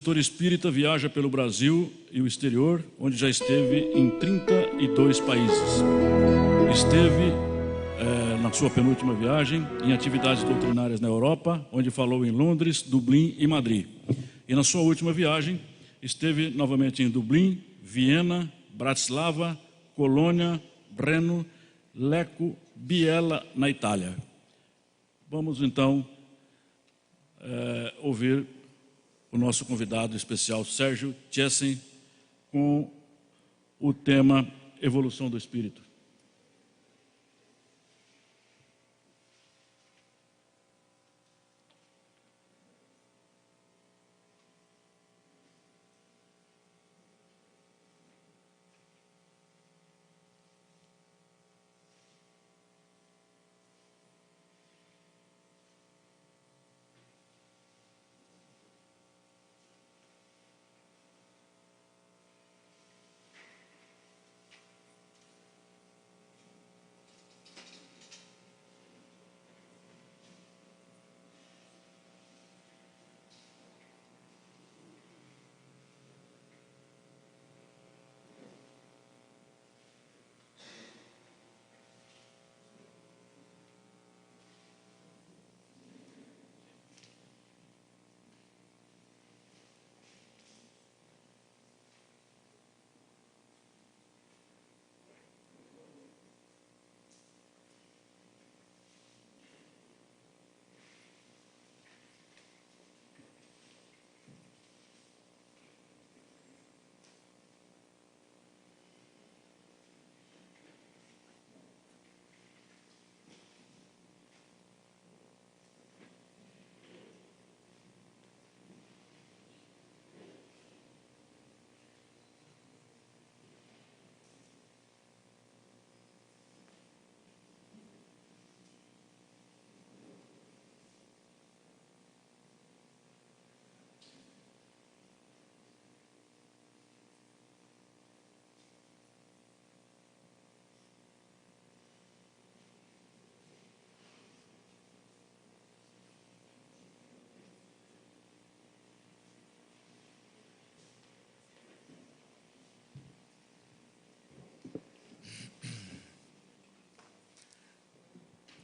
Pastor espírita viaja pelo Brasil e o exterior, onde já esteve em 32 países. Esteve, na sua penúltima viagem, em atividades doutrinárias na Europa, onde falou em Londres, Dublin e Madrid. E na sua última viagem, esteve novamente em Dublin, Viena, Bratislava, Colônia, Breno, Lecco, Biella, na Itália. Vamos então ouvir o nosso convidado especial, Sérgio Tchessen, com o tema Evolução do Espírito.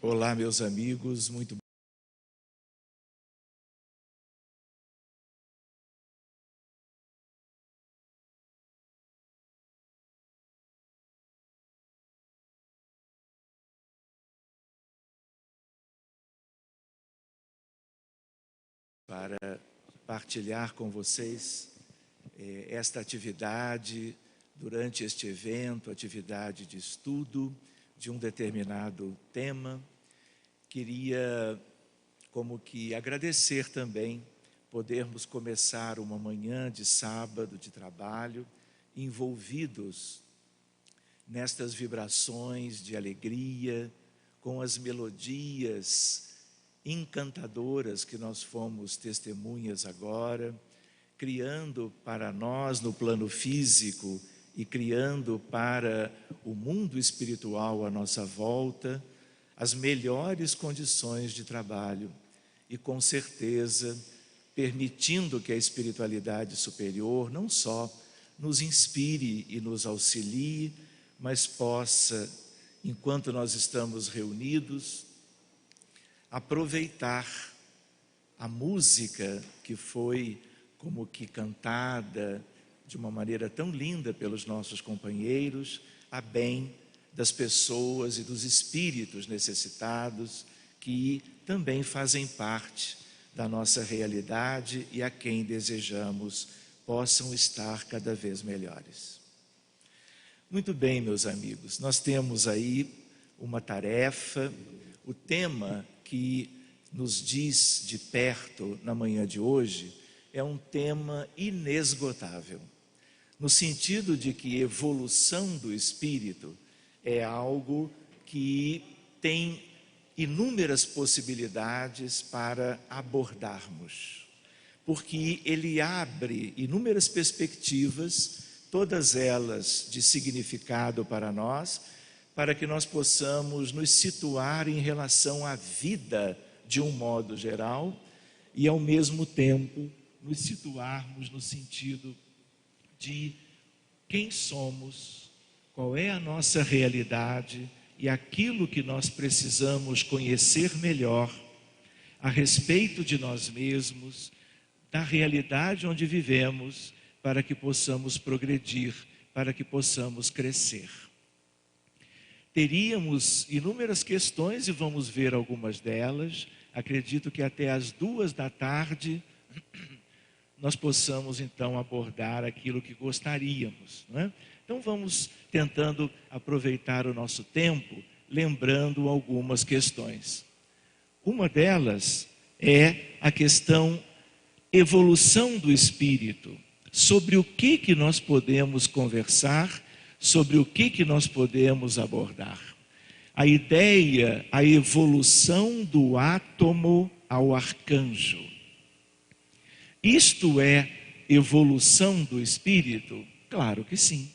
Olá, meus amigos, muito para partilhar com vocês esta atividade durante este evento, atividade de estudo de um determinado tema. Queria como que agradecer também podermos começar uma manhã de sábado de trabalho envolvidos nestas vibrações de alegria, com as melodias encantadoras que nós fomos testemunhas agora, criando para nós no plano físico e criando para o mundo espiritual à nossa volta as melhores condições de trabalho e, com certeza, permitindo que a espiritualidade superior não só nos inspire e nos auxilie, mas possa, enquanto nós estamos reunidos, aproveitar a música que foi como que cantada de uma maneira tão linda pelos nossos companheiros, a bem das pessoas e dos espíritos necessitados que também fazem parte da nossa realidade e a quem desejamos possam estar cada vez melhores. Muito bem, meus amigos, nós temos aí uma tarefa, o tema que nos diz de perto na manhã de hoje é um tema inesgotável, no sentido de que evolução do espírito é algo que tem inúmeras possibilidades para abordarmos, porque ele abre inúmeras perspectivas, todas elas de significado para nós, para que nós possamos nos situar em relação à vida de um modo geral e, ao mesmo tempo, nos situarmos no sentido de quem somos, qual é a nossa realidade e aquilo que nós precisamos conhecer melhor a respeito de nós mesmos, da realidade onde vivemos, para que possamos progredir, para que possamos crescer. Teríamos inúmeras questões e vamos ver algumas delas. Acredito que até às 14h nós possamos então abordar aquilo que gostaríamos, não é? Então vamos tentando aproveitar o nosso tempo, lembrando algumas questões. Uma delas é a questão evolução do espírito. Sobre o que nós podemos conversar, sobre o que nós podemos abordar. A ideia, a evolução do átomo ao arcanjo. Isto é evolução do espírito? Claro que sim.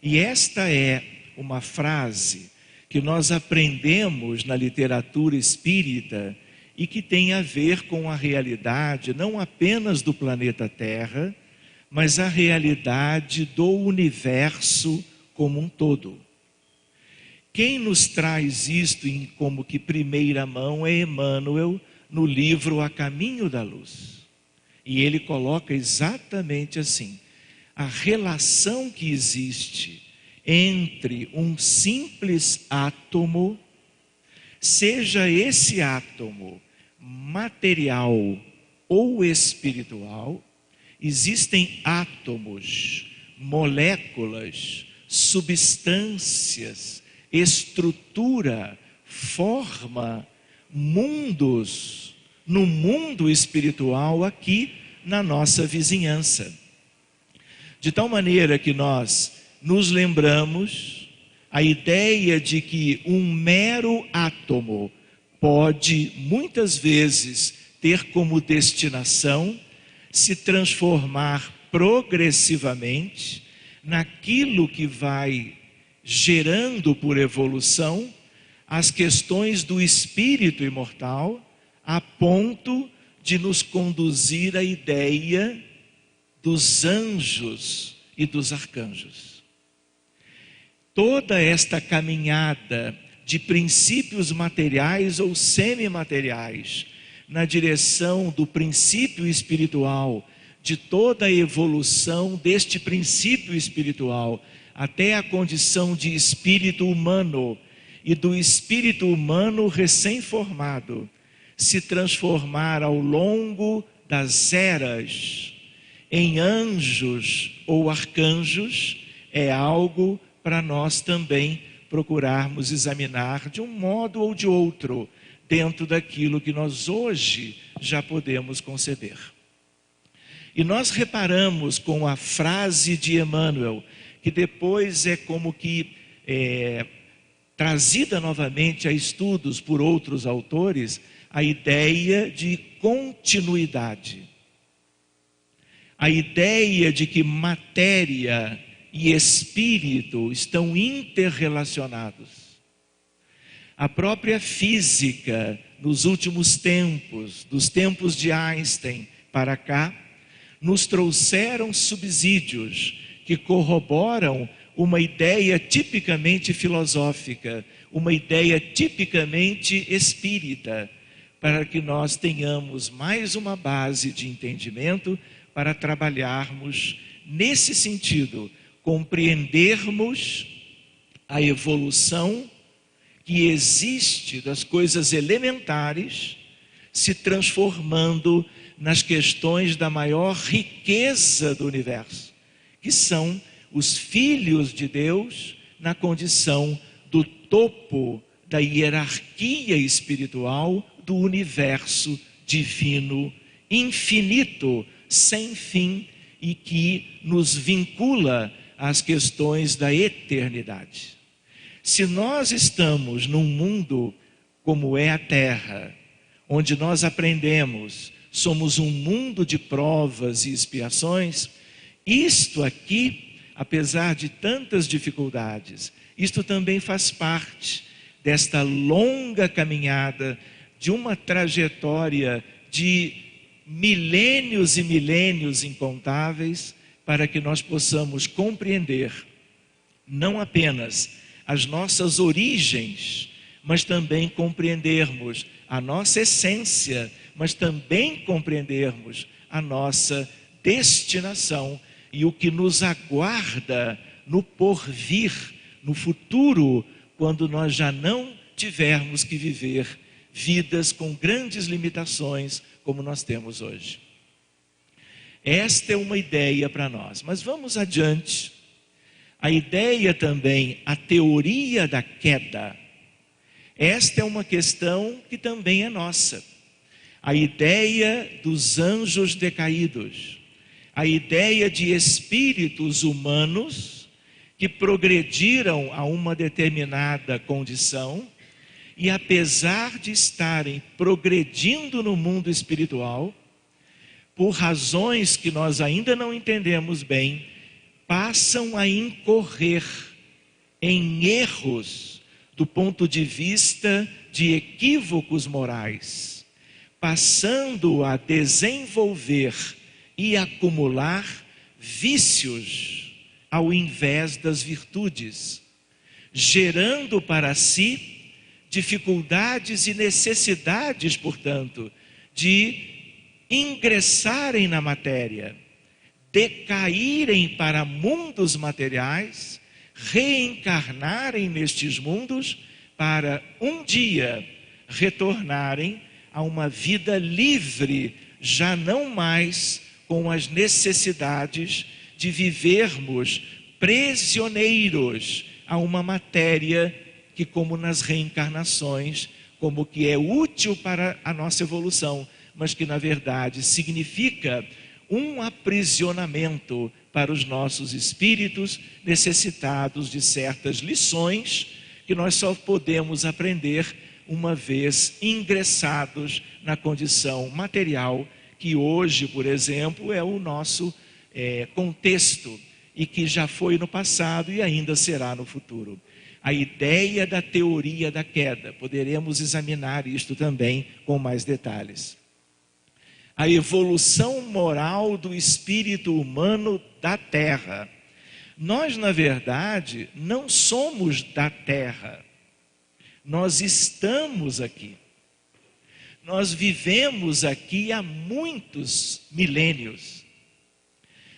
E esta é uma frase que nós aprendemos na literatura espírita e que tem a ver com a realidade não apenas do planeta Terra, mas a realidade do universo como um todo. Quem nos traz isto em como que primeira mão é Emmanuel no livro A Caminho da Luz. E ele coloca exatamente assim: a relação que existe entre um simples átomo, seja esse átomo material ou espiritual, existem átomos, moléculas, substâncias, estrutura, forma, mundos, no mundo espiritual aqui na nossa vizinhança. De tal maneira que nós nos lembramos a ideia de que um mero átomo pode muitas vezes ter como destinação se transformar progressivamente naquilo que vai gerando por evolução as questões do espírito imortal, a ponto de nos conduzir à ideia dos anjos e dos arcanjos. Toda esta caminhada de princípios materiais ou semimateriais na direção do princípio espiritual, de toda a evolução deste princípio espiritual até a condição de espírito humano e do espírito humano recém-formado se transformar ao longo das eras em anjos ou arcanjos, é algo para nós também procurarmos examinar de um modo ou de outro, dentro daquilo que nós hoje já podemos conceber. E nós reparamos com a frase de Emmanuel, que depois é como que trazida novamente a estudos por outros autores, a ideia de continuidade. A ideia de que matéria e espírito estão interrelacionados. A própria física, nos últimos tempos, dos tempos de Einstein para cá, nos trouxeram subsídios que corroboram uma ideia tipicamente filosófica, uma ideia tipicamente espírita, para que nós tenhamos mais uma base de entendimento para trabalharmos nesse sentido, compreendermos a evolução que existe das coisas elementares se transformando nas questões da maior riqueza do universo, que são os filhos de Deus na condição do topo da hierarquia espiritual do universo divino, infinito, sem fim, e que nos vincula às questões da eternidade. Se nós estamos num mundo como é a Terra, onde nós aprendemos, somos um mundo de provas e expiações, isto aqui, apesar de tantas dificuldades, isto também faz parte desta longa caminhada, de uma trajetória de milênios e milênios incontáveis para que nós possamos compreender não apenas as nossas origens, mas também compreendermos a nossa essência, mas também compreendermos a nossa destinação e o que nos aguarda no porvir, no futuro, quando nós já não tivermos que viver vidas com grandes limitações como nós temos hoje. Esta é uma ideia para nós, mas vamos adiante. A ideia também, a teoria da queda. Esta é uma questão que também é nossa. A ideia dos anjos decaídos. A ideia de espíritos humanos que progrediram a uma determinada condição e, apesar de estarem progredindo no mundo espiritual, por razões que nós ainda não entendemos bem, passam a incorrer em erros do ponto de vista de equívocos morais, passando a desenvolver e acumular vícios ao invés das virtudes, gerando para si dificuldades e necessidades, portanto, de ingressarem na matéria, decaírem para mundos materiais, reencarnarem nestes mundos para um dia retornarem a uma vida livre, já não mais com as necessidades de vivermos prisioneiros a uma matéria que, como nas reencarnações, como que é útil para a nossa evolução, mas que na verdade significa um aprisionamento para os nossos espíritos necessitados de certas lições que nós só podemos aprender uma vez ingressados na condição material, que hoje, por exemplo, é o nosso contexto e que já foi no passado e ainda será no futuro. A ideia da teoria da queda, poderemos examinar isto também com mais detalhes. A evolução moral do espírito humano da Terra. Nós, na verdade, não somos da Terra. Nós estamos aqui. Nós vivemos aqui há muitos milênios.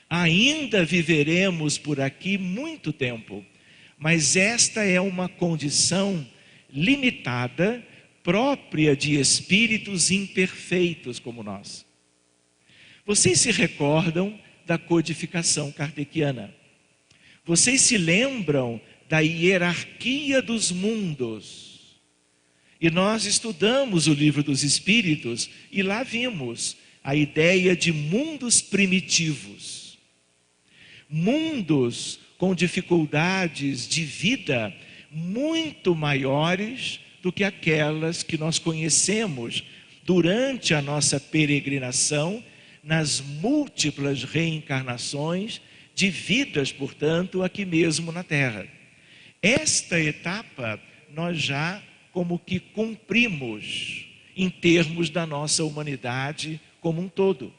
Ainda viveremos por aqui muito tempo. Mas esta é uma condição limitada, própria de espíritos imperfeitos como nós. Vocês se recordam da codificação kardeciana? Vocês se lembram da hierarquia dos mundos? E nós estudamos o Livro dos Espíritos e lá vimos a ideia de mundos primitivos. Mundos com dificuldades de vida muito maiores do que aquelas que nós conhecemos durante a nossa peregrinação nas múltiplas reencarnações de vidas, portanto, aqui mesmo na Terra. Esta etapa nós já como que cumprimos em termos da nossa humanidade como um todo.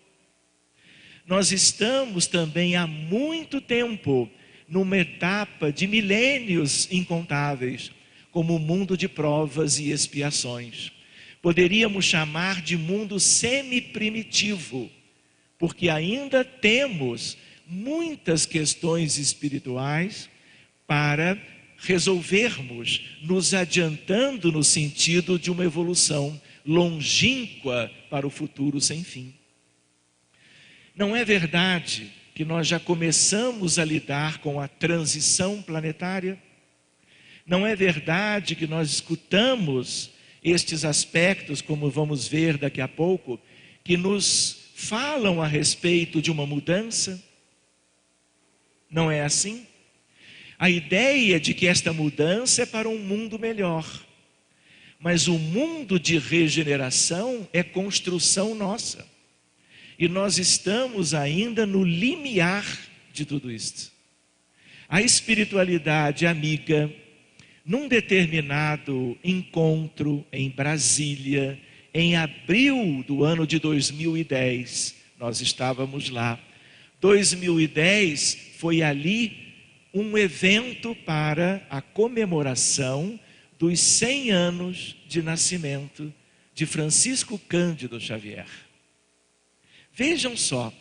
Nós estamos também há muito tempo numa etapa de milênios incontáveis, como o mundo de provas e expiações. Poderíamos chamar de mundo semi-primitivo, porque ainda temos muitas questões espirituais para resolvermos, nos adiantando no sentido de uma evolução longínqua para o futuro sem fim. Não é verdade que nós já começamos a lidar com a transição planetária? Não é verdade que nós escutamos estes aspectos, como vamos ver daqui a pouco, que nos falam a respeito de uma mudança? Não é assim? A ideia de que esta mudança é para um mundo melhor. Mas o mundo de regeneração é construção nossa. E nós estamos ainda no limiar de tudo isto. A espiritualidade amiga, num determinado encontro em Brasília, em abril do ano de 2010. Nós estávamos lá. 2010 foi ali um evento para a comemoração dos 100 anos de nascimento de Francisco Cândido Xavier. Vejam só,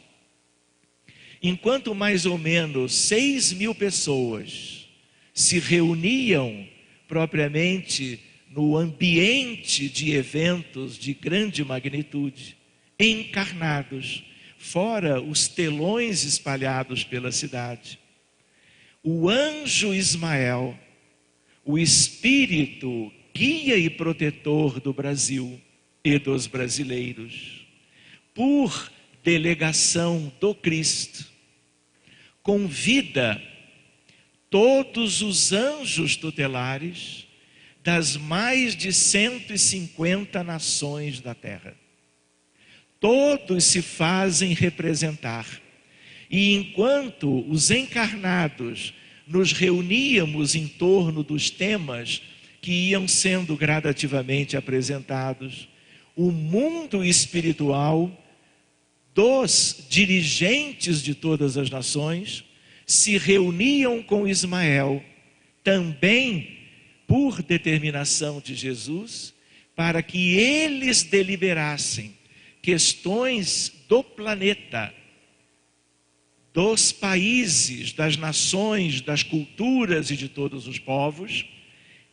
enquanto mais ou menos 6.000 pessoas se reuniam propriamente no ambiente de eventos de grande magnitude, encarnados, fora os telões espalhados pela cidade, o anjo Ismael, o espírito guia e protetor do Brasil e dos brasileiros, por delegação do Cristo, convida todos os anjos tutelares das mais de 150 nações da terra. Todos se fazem representar. E enquanto os encarnados nos reuníamos em torno dos temas que iam sendo gradativamente apresentados, o mundo espiritual dos dirigentes de todas as nações se reuniam com Ismael, também por determinação de Jesus, para que eles deliberassem questões do planeta, dos países, das nações, das culturas e de todos os povos,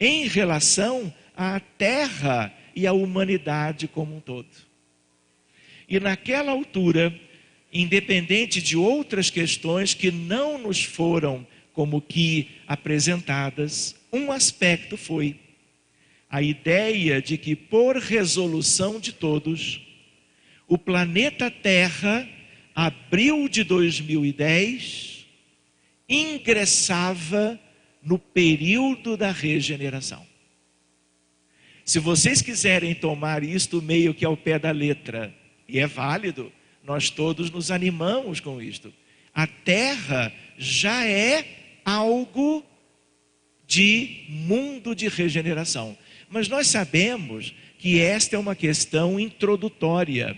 em relação à terra e à humanidade como um todo. E naquela altura, independente de outras questões que não nos foram como que apresentadas, um aspecto foi a ideia de que, por resolução de todos, o planeta Terra, abril de 2010, ingressava no período da regeneração. Se vocês quiserem tomar isto meio que ao pé da letra, e é válido, nós todos nos animamos com isto. A Terra já é algo de mundo de regeneração. Mas nós sabemos que esta é uma questão introdutória,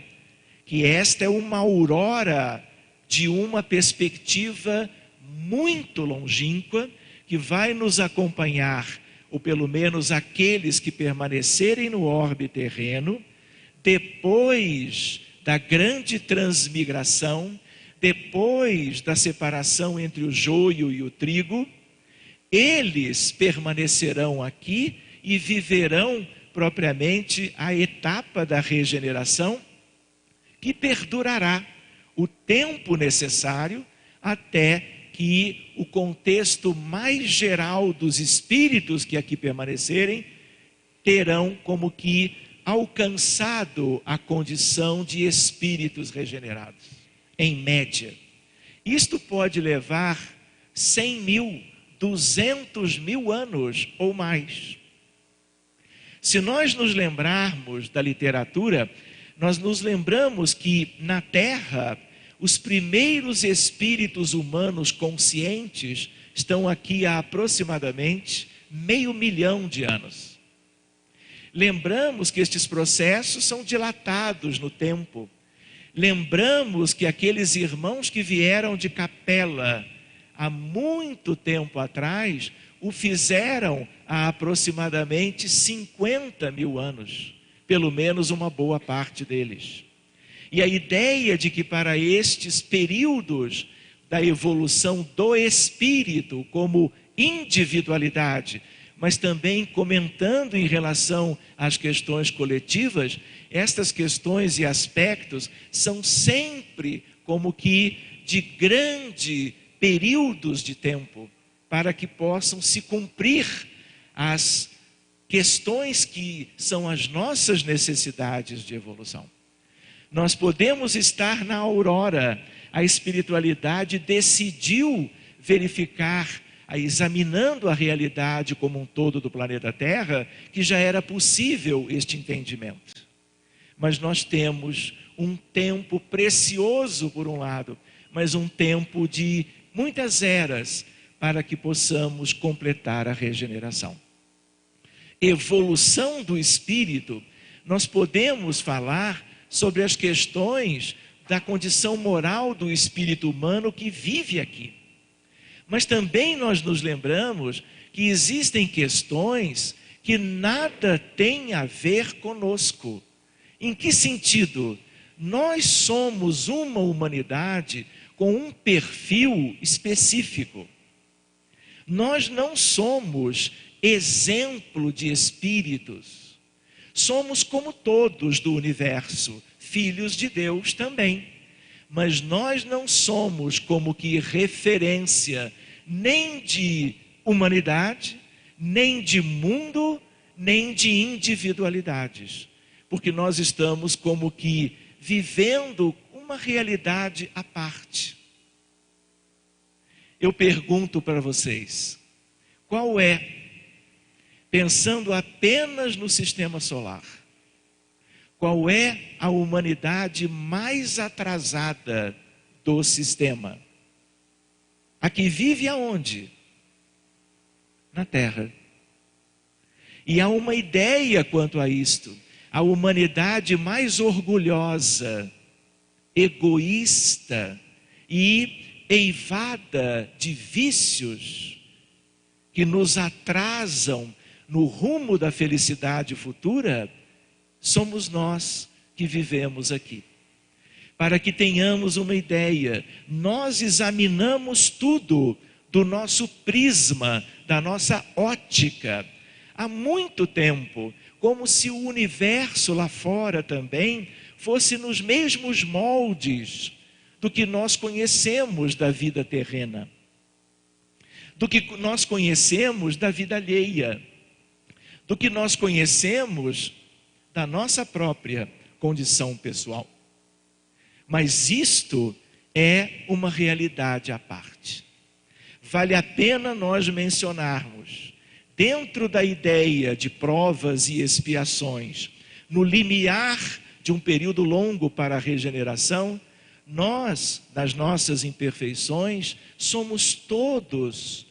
que esta é uma aurora de uma perspectiva muito longínqua, que vai nos acompanhar, ou pelo menos aqueles que permanecerem no orbe terreno, depois da grande transmigração, depois da separação entre o joio e o trigo, eles permanecerão aqui e viverão propriamente a etapa da regeneração, que perdurará o tempo necessário até que o contexto mais geral dos espíritos que aqui permanecerem terão como que alcançado a condição de espíritos regenerados, em média. Isto pode levar 100.000, 200.000 anos ou mais. Se nós nos lembrarmos da literatura, nós nos lembramos que na Terra, os primeiros espíritos humanos conscientes estão aqui há aproximadamente 500 mil de anos. Lembramos que estes processos são dilatados no tempo. Lembramos que aqueles irmãos que vieram de Capela há muito tempo atrás, o fizeram há aproximadamente 50.000 anos, pelo menos uma boa parte deles. E a ideia de que para estes períodos da evolução do espírito como individualidade, mas também comentando em relação às questões coletivas, estas questões e aspectos são sempre como que de grande períodos de tempo, para que possam se cumprir as questões que são as nossas necessidades de evolução. Nós podemos estar na aurora, a espiritualidade decidiu verificar, examinando a realidade como um todo do planeta Terra, que já era possível este entendimento. Mas nós temos um tempo precioso por um lado, mas um tempo de muitas eras para que possamos completar a regeneração. Evolução do espírito nós podemos falar sobre as questões da condição moral do espírito humano que vive aqui. Mas também nós nos lembramos que existem questões que nada têm a ver conosco. Em que sentido? Nós somos uma humanidade com um perfil específico. Nós não somos exemplo de espíritos. Somos como todos do universo, filhos de Deus também. Mas nós não somos como que referência nem de humanidade, nem de mundo, nem de individualidades. Porque nós estamos como que vivendo uma realidade à parte. Eu pergunto para vocês, qual é, pensando apenas no sistema solar, qual é a humanidade mais atrasada do sistema? A que vive aonde? Na Terra. E há uma ideia quanto a isto. A humanidade mais orgulhosa, egoísta e eivada de vícios que nos atrasam no rumo da felicidade futura, somos nós que vivemos aqui. Para que tenhamos uma ideia, nós examinamos tudo do nosso prisma, da nossa ótica, há muito tempo, como se o universo lá fora também fosse nos mesmos moldes do que nós conhecemos da vida terrena, do que nós conhecemos da vida alheia, do que nós conhecemos da nossa própria condição pessoal. Mas isto é uma realidade à parte. Vale a pena nós mencionarmos, dentro da ideia de provas e expiações, no limiar de um período longo para a regeneração, nós, nas nossas imperfeições, somos todos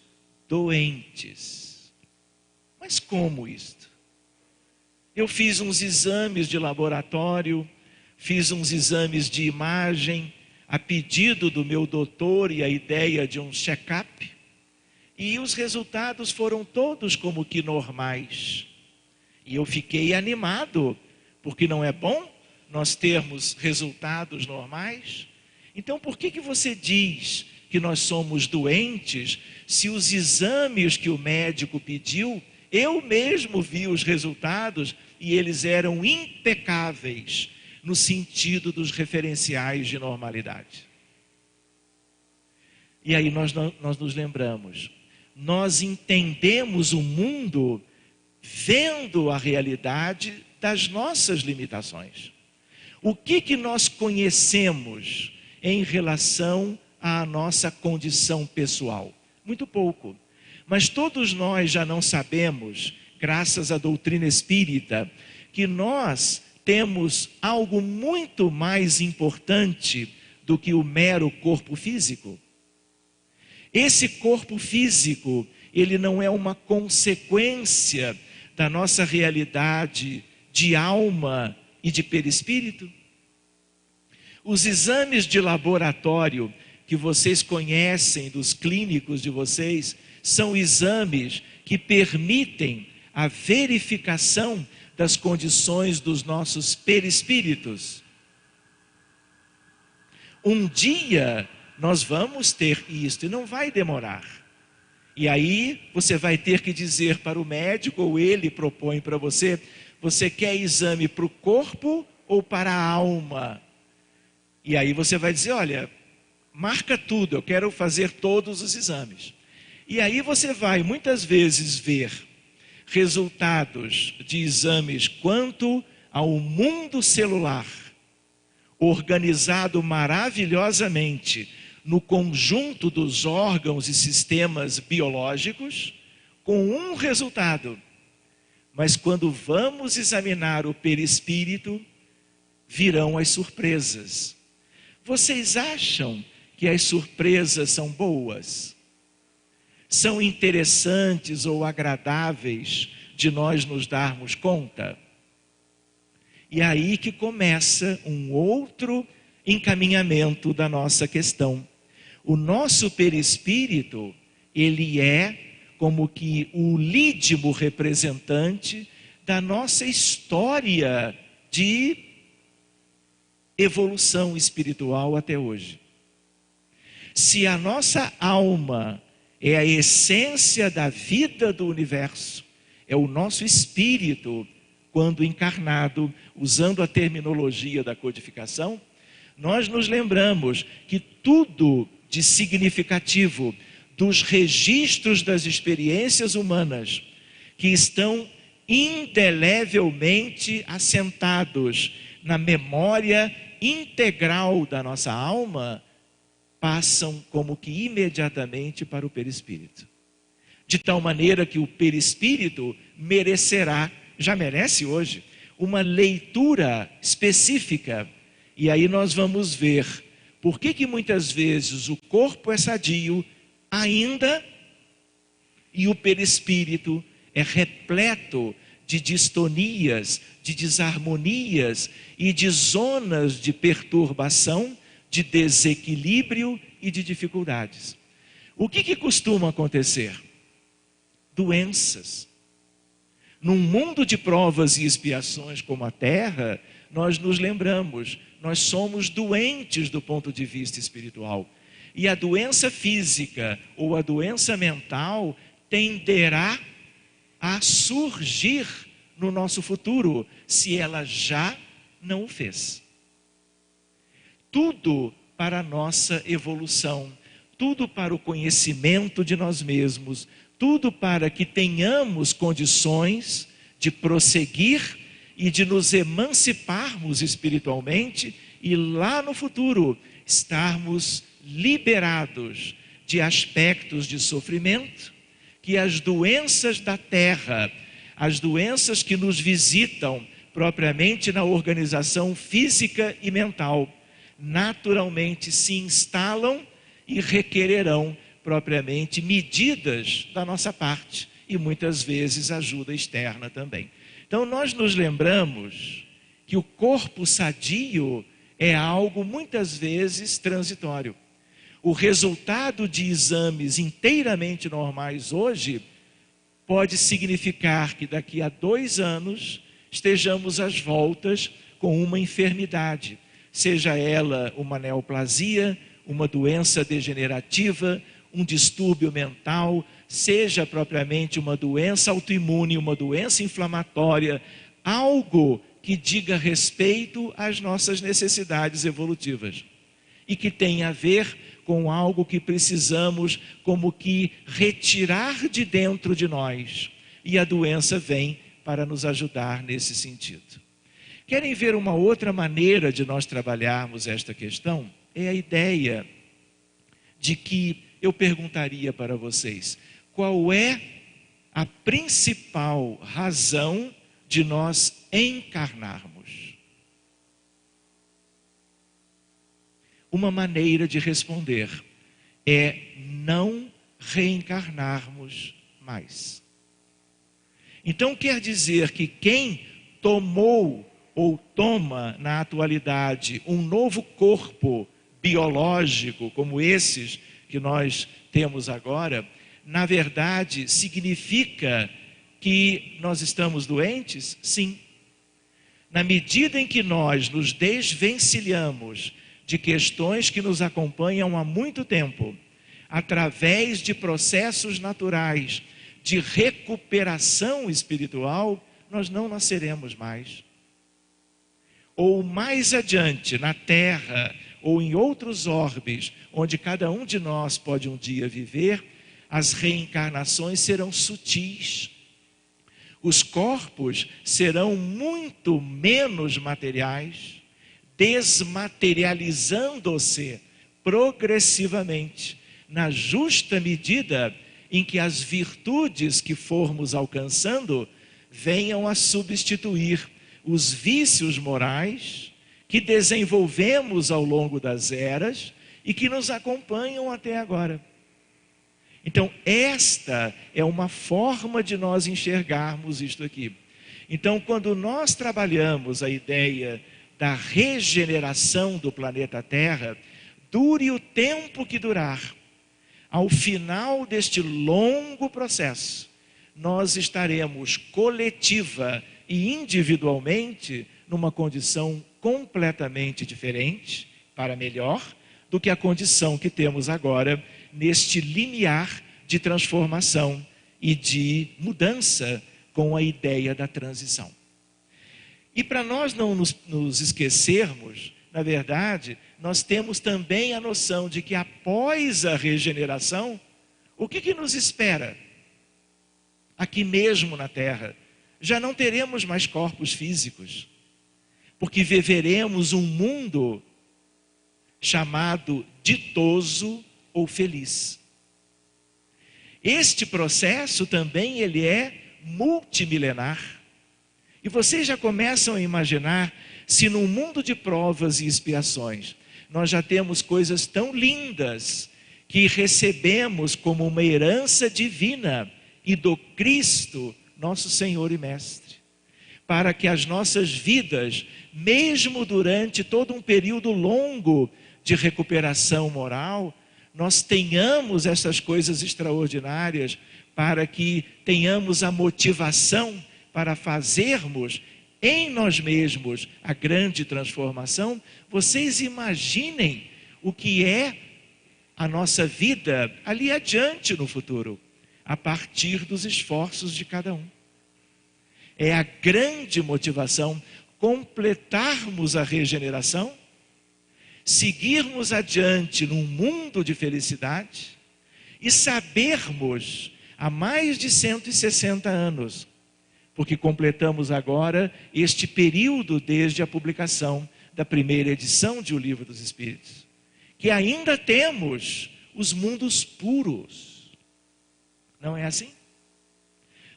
doentes. Mas como isto? Eu fiz uns exames de laboratório, fiz uns exames de imagem, a pedido do meu doutor e a ideia de um check-up, e os resultados foram todos como que normais. E eu fiquei animado, porque não é bom nós termos resultados normais? Então por que você diz que nós somos doentes, se os exames que o médico pediu, eu mesmo vi os resultados e eles eram impecáveis no sentido dos referenciais de normalidade? E aí nós nos lembramos, nós entendemos o mundo vendo a realidade das nossas limitações. O que nós conhecemos em relação à nossa condição pessoal? Muito pouco. Mas todos nós já não sabemos, graças à doutrina espírita, que nós temos algo muito mais importante do que o mero corpo físico. Esse corpo físico, ele não é uma consequência da nossa realidade de alma e de perispírito. Os exames de laboratório que vocês conhecem dos clínicos de vocês, são exames que permitem a verificação das condições dos nossos perispíritos. Um dia nós vamos ter isto e não vai demorar. E aí você vai ter que dizer para o médico, ou ele propõe para você, você quer exame para o corpo ou para a alma? E aí você vai dizer, olha, marca tudo, eu quero fazer todos os exames. E aí você vai muitas vezes ver resultados de exames quanto ao mundo celular, organizado maravilhosamente no conjunto dos órgãos e sistemas biológicos, com um resultado. Mas quando vamos examinar o perispírito, virão as surpresas. Vocês acham que as surpresas são boas? São interessantes ou agradáveis de nós nos darmos conta? E é aí que começa um outro encaminhamento da nossa questão. O nosso perispírito, ele é como que o lídimo representante da nossa história de evolução espiritual até hoje. Se a nossa alma é a essência da vida do universo, é o nosso espírito, quando encarnado, usando a terminologia da codificação, nós nos lembramos que tudo de significativo dos registros das experiências humanas que estão indelevelmente assentados na memória integral da nossa alma, passam como que imediatamente para o perispírito. De tal maneira que o perispírito merecerá, já merece hoje, uma leitura específica. E aí nós vamos ver por que muitas vezes o corpo é sadio ainda e o perispírito é repleto de distonias, de desarmonias e de zonas de perturbação, de desequilíbrio e de dificuldades. O que costuma acontecer? Doenças. Num mundo de provas e expiações como a Terra, nós nos lembramos, nós somos doentes do ponto de vista espiritual. E a doença física ou a doença mental tenderá a surgir no nosso futuro, se ela já não o fez. Tudo para a nossa evolução, tudo para o conhecimento de nós mesmos, tudo para que tenhamos condições de prosseguir e de nos emanciparmos espiritualmente e lá no futuro estarmos liberados de aspectos de sofrimento que as doenças da terra, as doenças que nos visitam propriamente na organização física e mental, naturalmente se instalam e requererão propriamente medidas da nossa parte e muitas vezes ajuda externa também. Então nós nos lembramos que o corpo sadio é algo muitas vezes transitório. O resultado de exames inteiramente normais hoje pode significar que daqui a 2 anos estejamos às voltas com uma enfermidade, seja ela uma neoplasia, uma doença degenerativa, um distúrbio mental, seja propriamente uma doença autoimune, uma doença inflamatória, algo que diga respeito às nossas necessidades evolutivas e que tenha a ver com algo que precisamos como que retirar de dentro de nós. E a doença vem para nos ajudar nesse sentido. Querem ver uma outra maneira de nós trabalharmos esta questão? É a ideia de que eu perguntaria para vocês, qual é a principal razão de nós encarnarmos? Uma maneira de responder é não reencarnarmos mais. Então quer dizer que quem tomou ou toma na atualidade um novo corpo biológico como esses que nós temos agora, na verdade significa que nós estamos doentes? Sim. Na medida em que nós nos desvencilhamos de questões que nos acompanham há muito tempo, através de processos naturais de recuperação espiritual, nós não nasceremos mais. Ou mais adiante, na Terra, ou em outros orbes, onde cada um de nós pode um dia viver, as reencarnações serão sutis. Os corpos serão muito menos materiais, desmaterializando-se progressivamente, na justa medida em que as virtudes que formos alcançando venham a substituir os vícios morais que desenvolvemos ao longo das eras e que nos acompanham até agora. Então, esta é uma forma de nós enxergarmos isto aqui. Então, quando nós trabalhamos a ideia da regeneração do planeta Terra, dure o tempo que durar, ao final deste longo processo, nós estaremos coletiva e individualmente numa condição completamente diferente, para melhor, do que a condição que temos agora neste limiar de transformação e de mudança com a ideia da transição. E para nós não nos esquecermos, na verdade, nós temos também a noção de que após a regeneração, o que nos espera? Aqui mesmo na Terra, já não teremos mais corpos físicos, porque viveremos um mundo chamado ditoso ou feliz. Este processo também ele é multimilenar. E vocês já começam a imaginar se num mundo de provas e expiações nós já temos coisas tão lindas que recebemos como uma herança divina e do Cristo, nosso Senhor e Mestre, para que as nossas vidas, mesmo durante todo um período longo de recuperação moral, nós tenhamos essas coisas extraordinárias, para que tenhamos a motivação para fazermos em nós mesmos a grande transformação. Vocês imaginem o que é a nossa vida ali adiante no futuro, a partir dos esforços de cada um. É a grande motivação completarmos a regeneração, seguirmos adiante num mundo de felicidade e sabermos há mais de 160 anos, porque completamos agora este período desde a publicação da primeira edição de O Livro dos Espíritos, que ainda temos os mundos puros. Não é assim?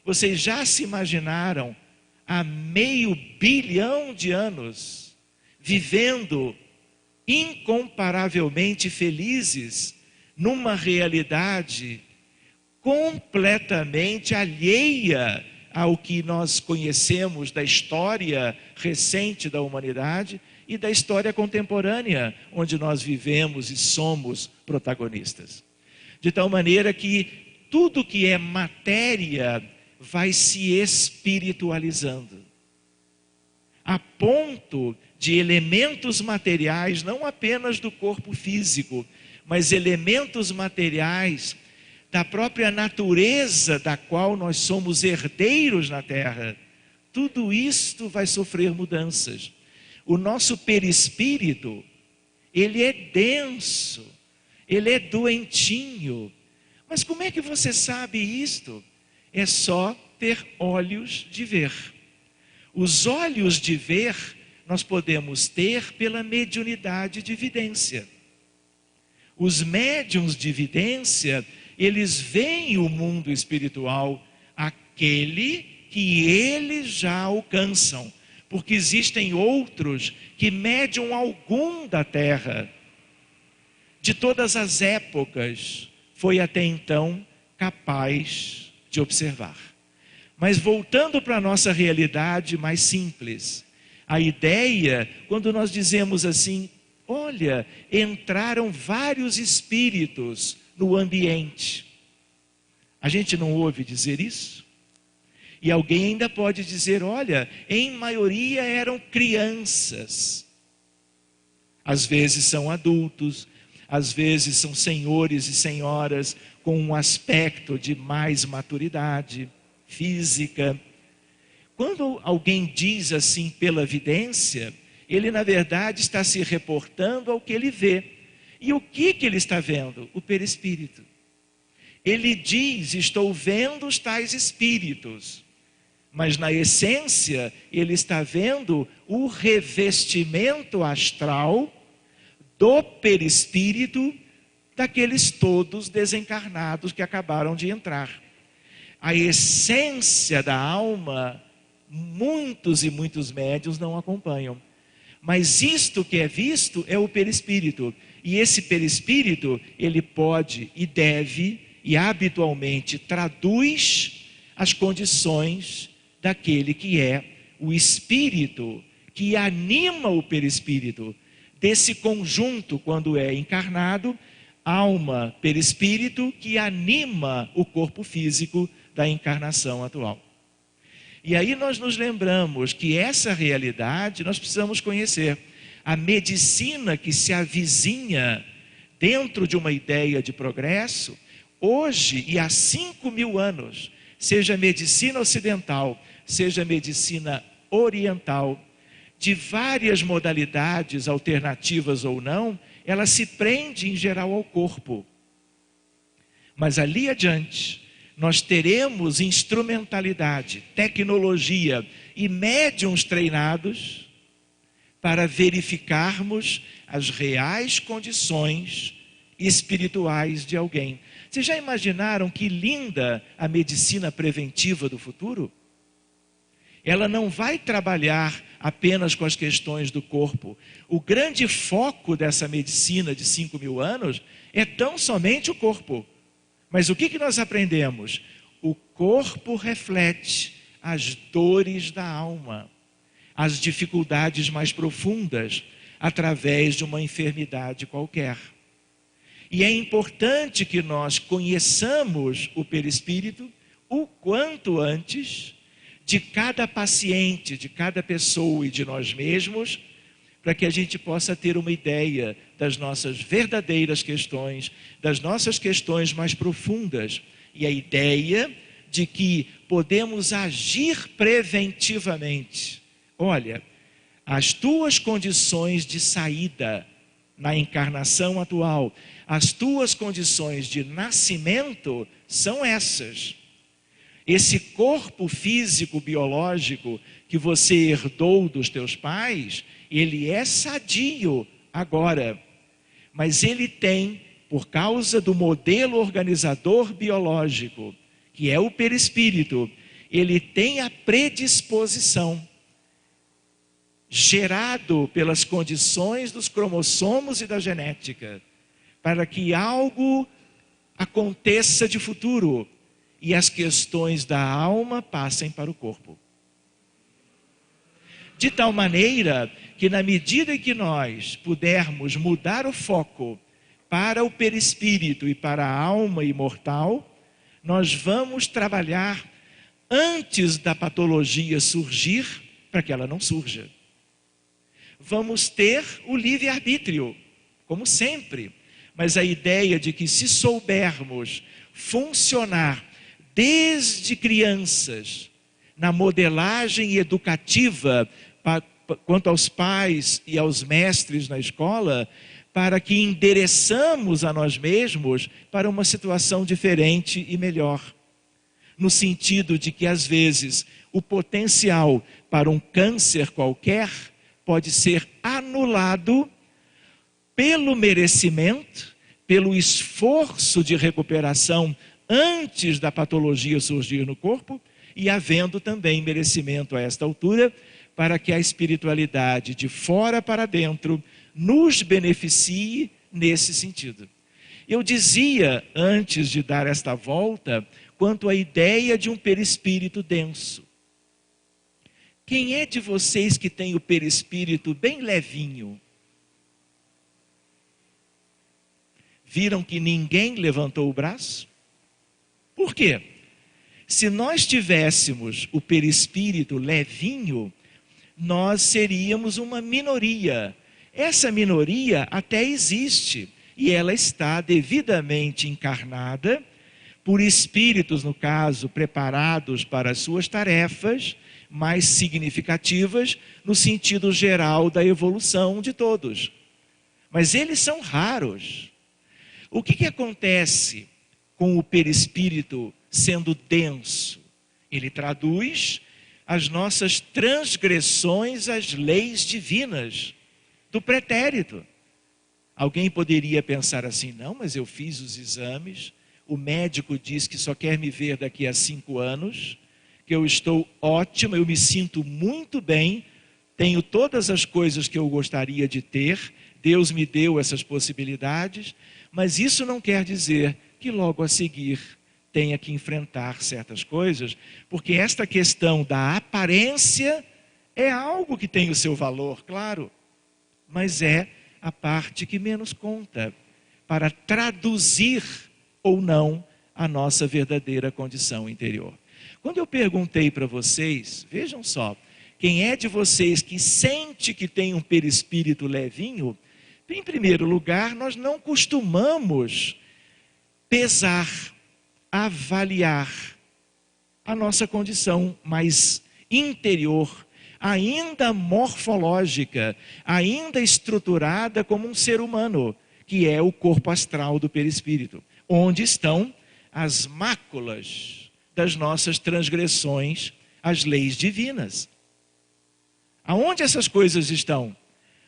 Vocês já se imaginaram há 500 bilhão de anos vivendo incomparavelmente felizes numa realidade completamente alheia ao que nós conhecemos da história recente da humanidade e da história contemporânea, onde nós vivemos e somos protagonistas. De tal maneira que tudo que é matéria vai se espiritualizando, a ponto de elementos materiais, não apenas do corpo físico, mas elementos materiais da própria natureza da qual nós somos herdeiros na Terra, tudo isto vai sofrer mudanças. O nosso perispírito, ele é denso, ele é doentinho. Mas como é que você sabe isto? É só ter olhos de ver. Os olhos de ver nós podemos ter pela mediunidade de vidência. Os médiuns de vidência, eles veem o mundo espiritual, aquele que eles já alcançam, porque existem outros que médium algum da Terra, de todas as épocas, foi até então capaz de observar. Mas voltando para a nossa realidade mais simples, a ideia, quando nós dizemos assim, olha, entraram vários espíritos no ambiente. A gente não ouve dizer isso? E alguém ainda pode dizer, olha, em maioria eram crianças. Às vezes são adultos, às vezes são senhores e senhoras com um aspecto de mais maturidade física. Quando alguém diz assim pela vidência, ele na verdade está se reportando ao que ele vê. E o que ele está vendo? O perispírito. Ele diz, estou vendo os tais espíritos. Mas na essência, ele está vendo o revestimento astral do perispírito daqueles todos desencarnados que acabaram de entrar. A essência da alma, muitos e muitos médiuns não acompanham. Mas isto que é visto é o perispírito. E esse perispírito, ele pode e deve, e habitualmente traduz as condições daquele que é o espírito, que anima o perispírito, desse conjunto, quando é encarnado, alma, perispírito, que anima o corpo físico da encarnação atual. E aí nós nos lembramos que essa realidade nós precisamos conhecer. A medicina que se avizinha dentro de uma ideia de progresso, hoje e há 5.000 anos, seja medicina ocidental, seja medicina oriental, de várias modalidades, alternativas ou não, ela se prende em geral ao corpo. Mas ali adiante, nós teremos instrumentalidade, tecnologia e médiuns treinados para verificarmos as reais condições espirituais de alguém. Vocês já imaginaram que linda a medicina preventiva do futuro? Ela não vai trabalhar apenas com as questões do corpo. O grande foco dessa medicina de 5.000 anos é tão somente o corpo. Mas o que nós aprendemos? O corpo reflete as dores da alma, as dificuldades mais profundas, através de uma enfermidade qualquer. E é importante que nós conheçamos o perispírito o quanto antes, de cada paciente, de cada pessoa e de nós mesmos, para que a gente possa ter uma ideia das nossas verdadeiras questões, das nossas questões mais profundas, e a ideia de que podemos agir preventivamente. Olha, as tuas condições de saída na encarnação atual, as tuas condições de nascimento são essas. Esse corpo físico, biológico, que você herdou dos teus pais, ele é sadio agora. Mas ele tem, por causa do modelo organizador biológico, que é o perispírito, ele tem a predisposição, gerado pelas condições dos cromossomos e da genética, para que algo aconteça de futuro e as questões da alma passem para o corpo. De tal maneira que, na medida em que nós pudermos mudar o foco para o perispírito e para a alma imortal, nós vamos trabalhar antes da patologia surgir, para que ela não surja. Vamos ter o livre-arbítrio, como sempre, mas a ideia de que, se soubermos funcionar desde crianças na modelagem educativa quanto aos pais e aos mestres na escola, para que endereçamos a nós mesmos para uma situação diferente e melhor. No sentido de que, às vezes, o potencial para um câncer qualquer pode ser anulado pelo merecimento, pelo esforço de recuperação antes da patologia surgir no corpo, e havendo também merecimento a esta altura, para que a espiritualidade de fora para dentro nos beneficie nesse sentido. Eu dizia, antes de dar esta volta, quanto à ideia de um perispírito denso. Quem é de vocês que tem o perispírito bem levinho? Viram que ninguém levantou o braço? Por quê? Se nós tivéssemos o perispírito levinho, nós seríamos uma minoria. Essa minoria até existe, e ela está devidamente encarnada por espíritos, no caso, preparados para as suas tarefas mais significativas, no sentido geral da evolução de todos. Mas eles são raros. O que acontece com o perispírito sendo denso? Ele traduz as nossas transgressões às leis divinas do pretérito. Alguém poderia pensar assim: não, mas eu fiz os exames, o médico diz que só quer me ver daqui a 5 anos, que eu estou ótima, eu me sinto muito bem, tenho todas as coisas que eu gostaria de ter, Deus me deu essas possibilidades, mas isso não quer dizer que logo a seguir tenha que enfrentar certas coisas, porque esta questão da aparência é algo que tem o seu valor, claro, mas é a parte que menos conta para traduzir ou não a nossa verdadeira condição interior. Quando eu perguntei para vocês, vejam só, quem é de vocês que sente que tem um perispírito levinho, em primeiro lugar, nós não costumamos pesar, avaliar a nossa condição mais interior, ainda morfológica, ainda estruturada como um ser humano, que é o corpo astral do perispírito, onde estão as máculas das nossas transgressões às leis divinas. Aonde essas coisas estão?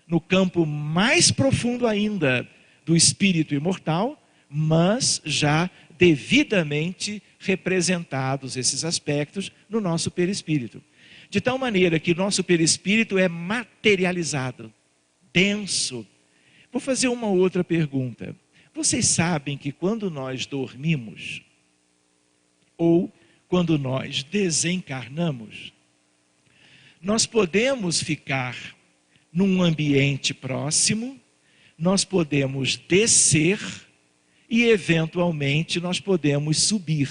No campo mais profundo ainda do espírito imortal, mas já devidamente representados esses aspectos no nosso perispírito. De tal maneira que nosso perispírito é materializado, denso. Vou fazer uma outra pergunta. Vocês sabem que quando nós dormimos, ou quando nós desencarnamos, nós podemos ficar num ambiente próximo, nós podemos descer e eventualmente nós podemos subir.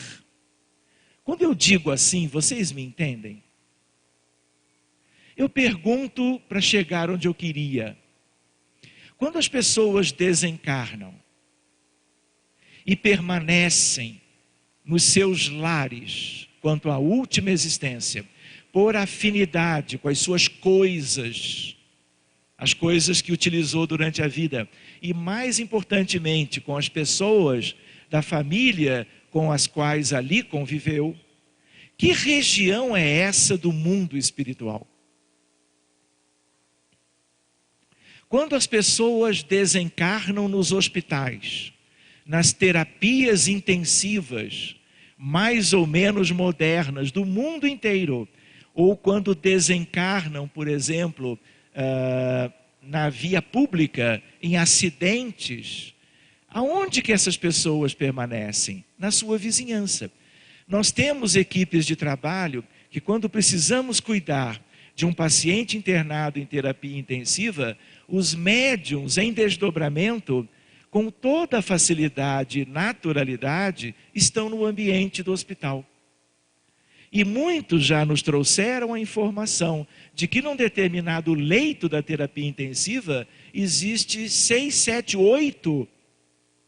Quando eu digo assim, vocês me entendem? Eu pergunto para chegar onde eu queria. Quando as pessoas desencarnam e permanecem nos seus lares, quanto à última existência, por afinidade com as suas coisas, as coisas que utilizou durante a vida, e mais importantemente com as pessoas da família com as quais ali conviveu, que região é essa do mundo espiritual? Quando as pessoas desencarnam nos hospitais, nas terapias intensivas, mais ou menos modernas do mundo inteiro, ou quando desencarnam, por exemplo, na via pública, em acidentes, aonde que essas pessoas permanecem? Na sua vizinhança. Nós temos equipes de trabalho que, quando precisamos cuidar de um paciente internado em terapia intensiva, os médiuns em desdobramento, com toda a facilidade e naturalidade, estão no ambiente do hospital. E muitos já nos trouxeram a informação de que num determinado leito da terapia intensiva existe 6, 7, 8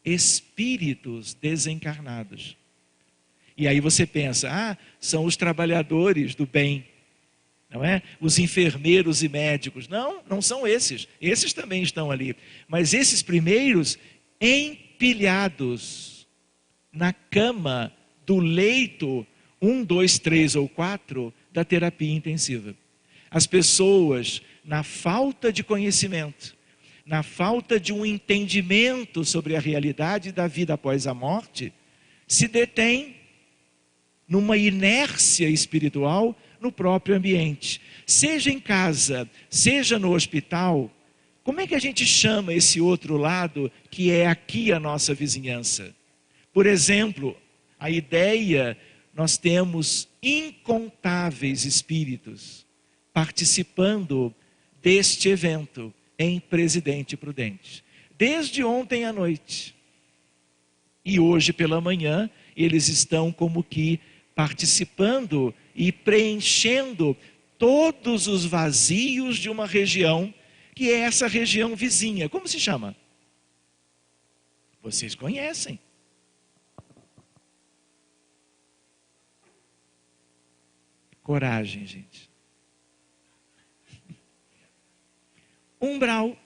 espíritos desencarnados. E aí você pensa, são os trabalhadores do bem, não é? Os enfermeiros e médicos. Não, não são esses. Esses também estão ali. Mas esses primeiros empilhados na cama do leito 1, 2, 3 ou 4 da terapia intensiva. As pessoas, na falta de conhecimento, na falta de um entendimento sobre a realidade da vida após a morte, se detêm numa inércia espiritual no próprio ambiente. Seja em casa, seja no hospital, como é que a gente chama esse outro lado que é aqui a nossa vizinhança? Por exemplo, a ideia, nós temos incontáveis espíritos participando deste evento em Presidente Prudente. Desde ontem à noite. E hoje pela manhã, eles estão como que participando e preenchendo todos os vazios de uma região, que é essa região vizinha. Como se chama? Vocês conhecem. Coragem, gente. Umbral.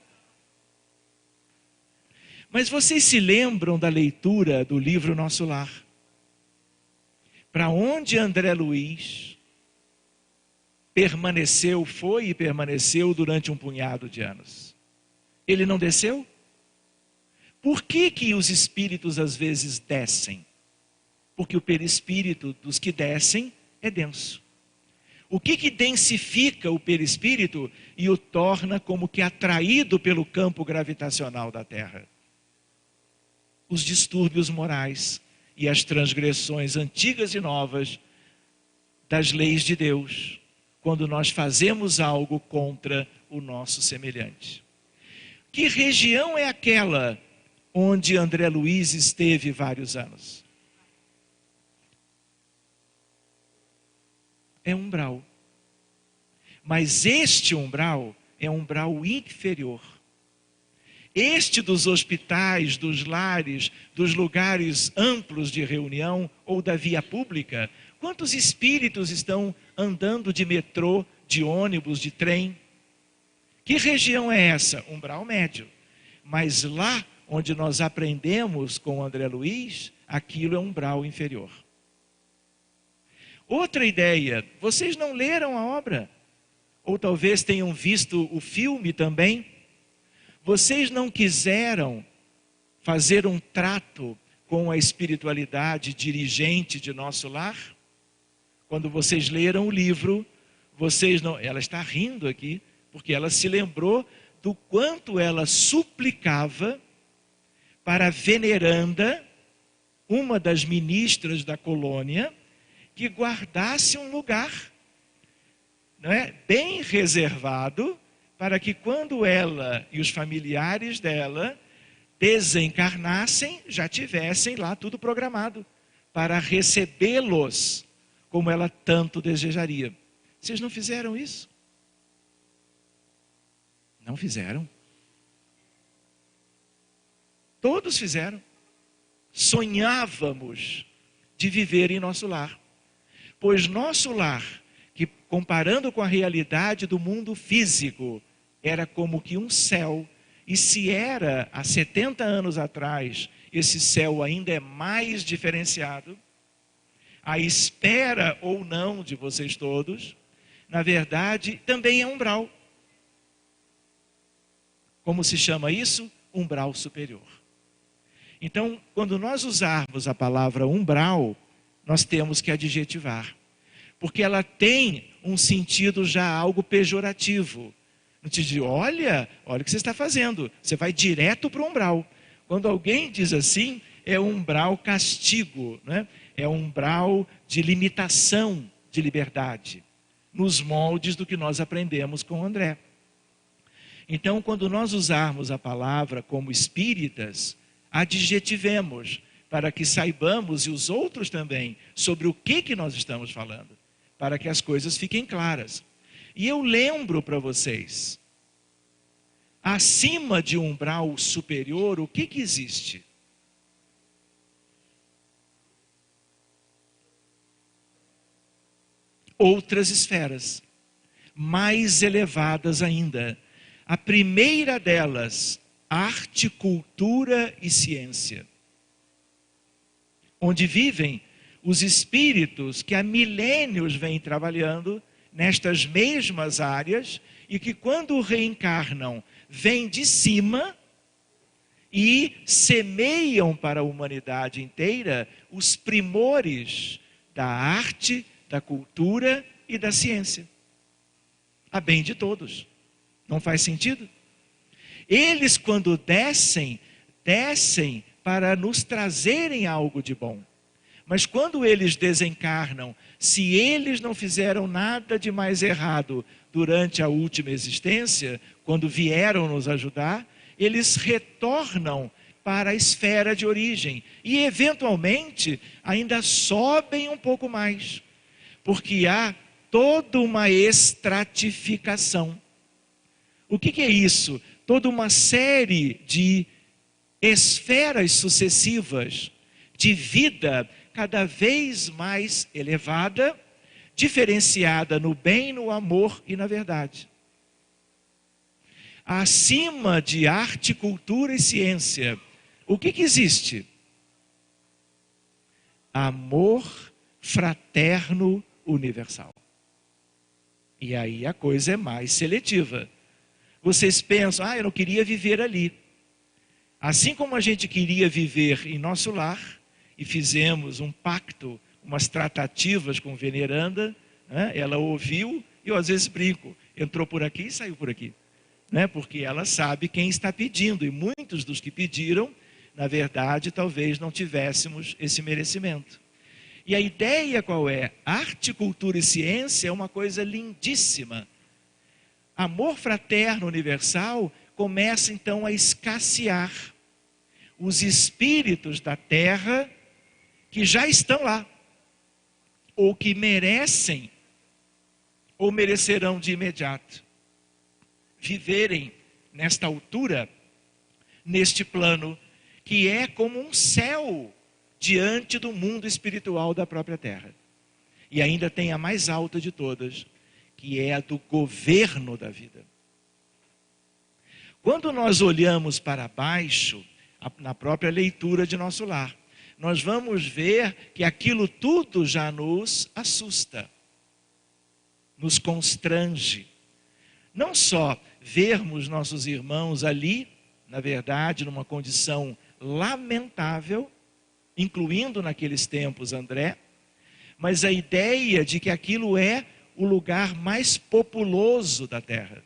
Mas vocês se lembram da leitura do livro Nosso Lar? Para onde André Luiz permaneceu, foi e permaneceu durante um punhado de anos? Ele não desceu? Por que os espíritos às vezes descem? Porque o perispírito dos que descem é denso. O que densifica o perispírito e o torna como que atraído pelo campo gravitacional da Terra? Os distúrbios morais e as transgressões antigas e novas das leis de Deus, quando nós fazemos algo contra o nosso semelhante. Que região é aquela onde André Luiz esteve vários anos? É umbral. Mas este umbral é um umbral inferior. Este dos hospitais, dos lares, dos lugares amplos de reunião ou da via pública, quantos espíritos estão andando de metrô, de ônibus, de trem? Que região é essa? Umbral médio. Mas lá onde nós aprendemos com André Luiz, aquilo é umbral inferior. Outra ideia, vocês não leram a obra? Ou talvez tenham visto o filme também? Vocês não quiseram fazer um trato com a espiritualidade dirigente de nosso lar? Quando vocês leram o livro, vocês não... Ela está rindo aqui, porque ela se lembrou do quanto ela suplicava para a veneranda, uma das ministras da colônia, que guardasse um lugar, não é, bem reservado, para que quando ela e os familiares dela desencarnassem, já tivessem lá tudo programado para recebê-los como ela tanto desejaria. Vocês não fizeram isso? Não fizeram? Todos fizeram. Sonhávamos de viver em nosso lar. Pois nosso lar, que comparando com a realidade do mundo físico, era como que um céu, e se era há 70 anos atrás, esse céu ainda é mais diferenciado, a espera ou não de vocês todos, na verdade, também é umbral. Como se chama isso? Umbral superior. Então, quando nós usarmos a palavra umbral, nós temos que adjetivar, porque ela tem um sentido já algo pejorativo. Não te diz, olha o que você está fazendo, você vai direto para o umbral. Quando alguém diz assim, é um umbral castigo, né? É um umbral de limitação de liberdade, nos moldes do que nós aprendemos com André. Então, quando nós usarmos a palavra como espíritas, adjetivemos, para que saibamos, e os outros também, sobre o que nós estamos falando, para que as coisas fiquem claras. E eu lembro para vocês, acima de um umbral superior, o que existe? Outras esferas, mais elevadas ainda. A primeira delas, arte, cultura e ciência. Onde vivem os espíritos que há milênios vêm trabalhando nestas mesmas áreas e que quando reencarnam, vêm de cima e semeiam para a humanidade inteira os primores da arte, da cultura e da ciência. A bem de todos. Não faz sentido? Eles, quando descem para nos trazerem algo de bom. Mas quando eles desencarnam, se eles não fizeram nada de mais errado durante a última existência, quando vieram nos ajudar, eles retornam para a esfera de origem. E eventualmente ainda sobem um pouco mais. Porque há toda uma estratificação. O que é isso? Toda uma série de esferas sucessivas de vida cada vez mais elevada, diferenciada no bem, no amor e na verdade. Acima de arte, cultura e ciência, o que existe? Amor fraterno universal. E aí a coisa é mais seletiva. Vocês pensam, eu não queria viver ali. Assim como a gente queria viver em nosso lar, e fizemos um pacto, umas tratativas com veneranda, né? Ela ouviu, e eu às vezes brinco, entrou por aqui e saiu por aqui. Né? Porque ela sabe quem está pedindo, e muitos dos que pediram na verdade, talvez não tivéssemos esse merecimento. E a ideia qual é? Arte, cultura e ciência é uma coisa lindíssima. Amor fraterno universal começa então a escassear. Os espíritos da terra que já estão lá, ou que merecem, ou merecerão de imediato, viverem nesta altura, neste plano, que é como um céu diante do mundo espiritual da própria terra. E ainda tem a mais alta de todas, que é a do governo da vida. Quando nós olhamos para baixo, na própria leitura de nosso lar, nós vamos ver que aquilo tudo já nos assusta, nos constrange. Não só vermos nossos irmãos ali, na verdade, numa condição lamentável, incluindo naqueles tempos André, mas a ideia de que aquilo é o lugar mais populoso da terra.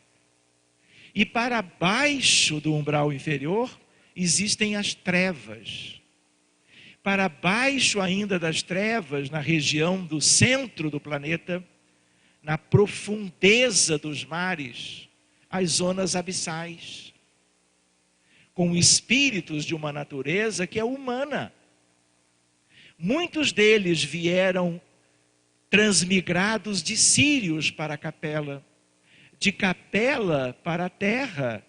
E para baixo do umbral inferior, existem as trevas. Para baixo ainda das trevas, na região do centro do planeta, na profundeza dos mares, as zonas abissais, com espíritos de uma natureza que é humana. Muitos deles vieram transmigrados de Sírios para a Capela, de Capela para a Terra,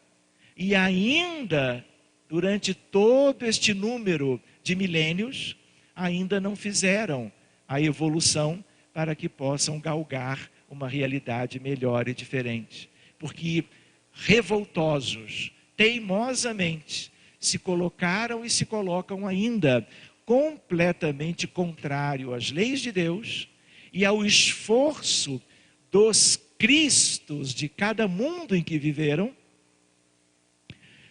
e ainda, durante todo este número de milênios, ainda não fizeram a evolução para que possam galgar uma realidade melhor e diferente. Porque revoltosos, teimosamente, se colocaram e se colocam ainda completamente contrário às leis de Deus e ao esforço dos cristos de cada mundo em que viveram,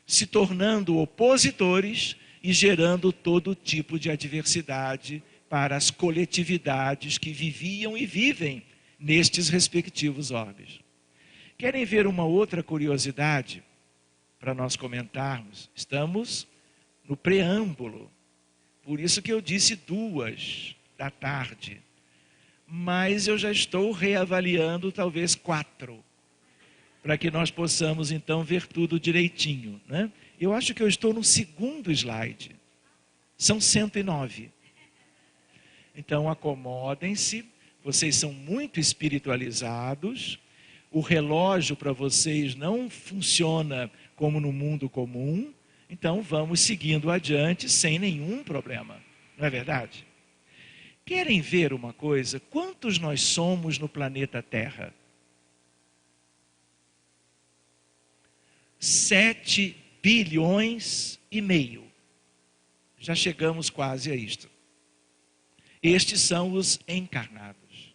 se tornando opositores e gerando todo tipo de adversidade para as coletividades que viviam e vivem nestes respectivos orbes. Querem ver uma outra curiosidade para nós comentarmos? Estamos no preâmbulo, por isso que eu disse 14h, mas eu já estou reavaliando talvez 4, para que nós possamos então ver tudo direitinho, né? Eu acho que eu estou no segundo slide, são 109. Então acomodem-se, vocês são muito espiritualizados, o relógio para vocês não funciona como no mundo comum, então vamos seguindo adiante sem nenhum problema, não é verdade? Querem ver uma coisa? Quantos nós somos no planeta Terra? 7,5 bilhões. Já chegamos quase a isto. Estes são os encarnados.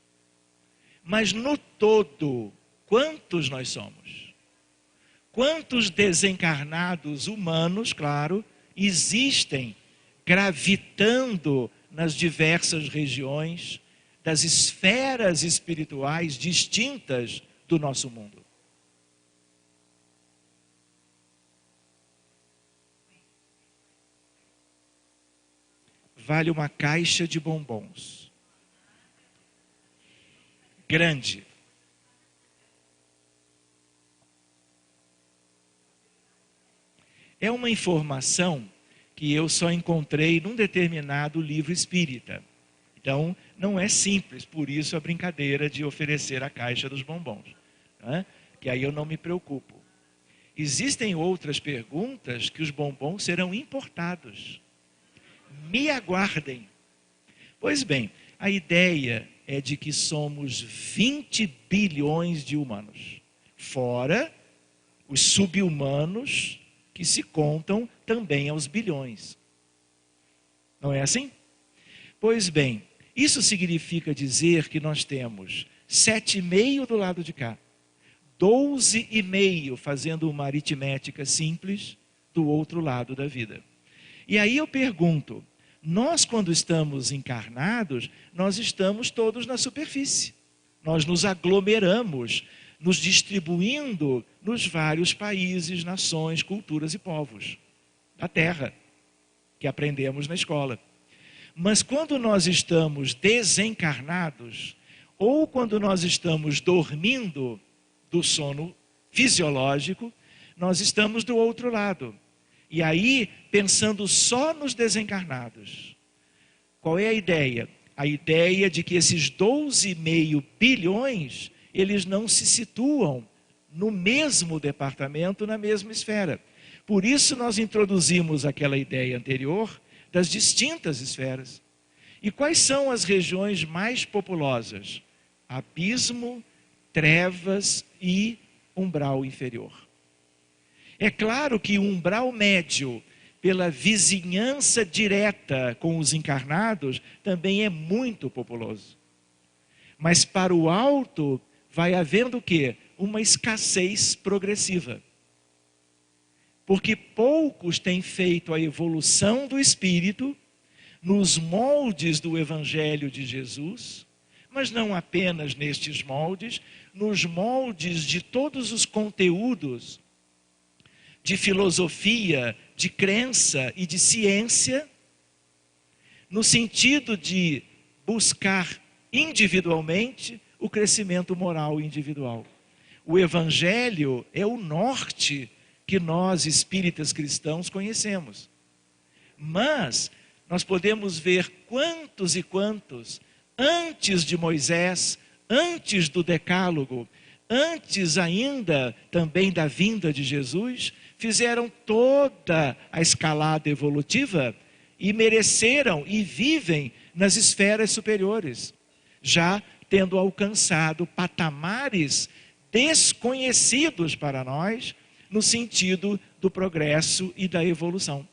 Mas no todo, quantos nós somos? Quantos desencarnados humanos, claro, existem gravitando nas diversas regiões das esferas espirituais distintas do nosso mundo? Vale uma caixa de bombons. Grande. É uma informação que eu só encontrei num determinado livro espírita. Então, não é simples, por isso a brincadeira de oferecer a caixa dos bombons, né? Que aí eu não me preocupo. Existem outras perguntas que os bombons serão importados. Me aguardem. Pois bem, a ideia é de que somos 20 bilhões de humanos, fora os sub-humanos que se contam também aos bilhões. Não é assim? Pois bem, isso significa dizer que nós temos 7,5 do lado de cá, 12,5, fazendo uma aritmética simples, do outro lado da vida. E aí eu pergunto, nós quando estamos encarnados, nós estamos todos na superfície. Nós nos aglomeramos, nos distribuindo nos vários países, nações, culturas e povos da Terra. que aprendemos na escola. Mas quando nós estamos desencarnados, ou quando nós estamos dormindo do sono fisiológico, nós estamos do outro lado. E aí, pensando só nos desencarnados, qual é a ideia? A ideia de que esses 12,5 bilhões, eles não se situam no mesmo departamento, na mesma esfera. Por isso nós introduzimos aquela ideia anterior das distintas esferas. E quais são as regiões mais populosas? Abismo, trevas e umbral inferior. É claro que o umbral médio, pela vizinhança direta com os encarnados, também é muito populoso. Mas para o alto, vai havendo o quê? Uma escassez progressiva. Porque poucos têm feito a evolução do espírito nos moldes do Evangelho de Jesus, mas não apenas nestes moldes, nos moldes de todos os conteúdos de filosofia, de crença e de ciência, no sentido de buscar individualmente o crescimento moral individual. O Evangelho é o norte que nós, espíritas cristãos, conhecemos. Mas nós podemos ver quantos e quantos, antes de Moisés, antes do Decálogo, antes ainda também da vinda de Jesus, fizeram toda a escalada evolutiva e mereceram e vivem nas esferas superiores, já tendo alcançado patamares desconhecidos para nós, no sentido do progresso e da evolução.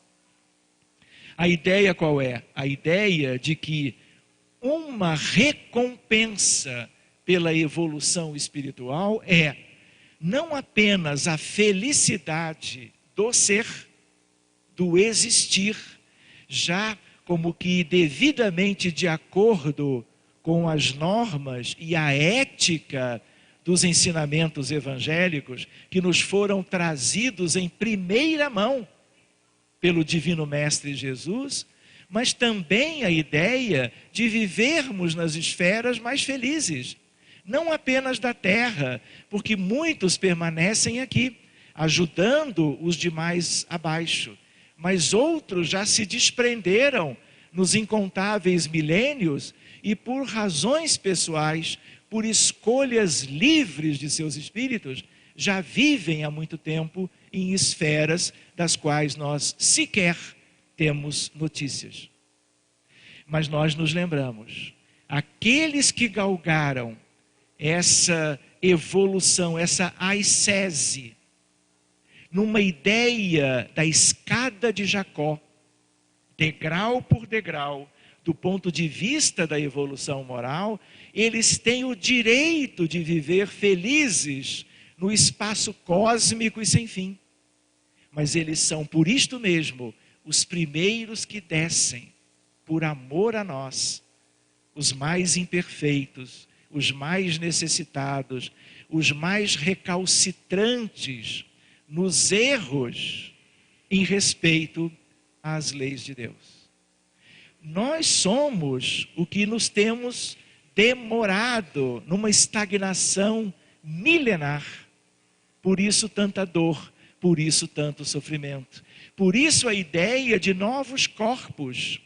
A ideia qual é? A ideia de que uma recompensa pela evolução espiritual é não apenas a felicidade do ser, do existir, já como que devidamente de acordo com as normas e a ética dos ensinamentos evangélicos que nos foram trazidos em primeira mão pelo Divino Mestre Jesus, mas também a ideia de vivermos nas esferas mais felizes, não apenas da terra, porque muitos permanecem aqui, ajudando os demais abaixo, mas outros já se desprenderam nos incontáveis milênios e por razões pessoais, por escolhas livres de seus espíritos, já vivem há muito tempo em esferas das quais nós sequer temos notícias. Mas nós nos lembramos, aqueles que galgaram essa evolução, essa ascese, numa ideia da escada de Jacó, degrau por degrau, do ponto de vista da evolução moral, eles têm o direito de viver felizes no espaço cósmico e sem fim. Mas eles são, por isto mesmo, os primeiros que descem, por amor a nós, os mais imperfeitos, os mais necessitados, os mais recalcitrantes nos erros em respeito às leis de Deus. Nós somos o que nos temos demorado numa estagnação milenar. Por isso tanta dor, por isso tanto sofrimento. Por isso a ideia de novos corpos,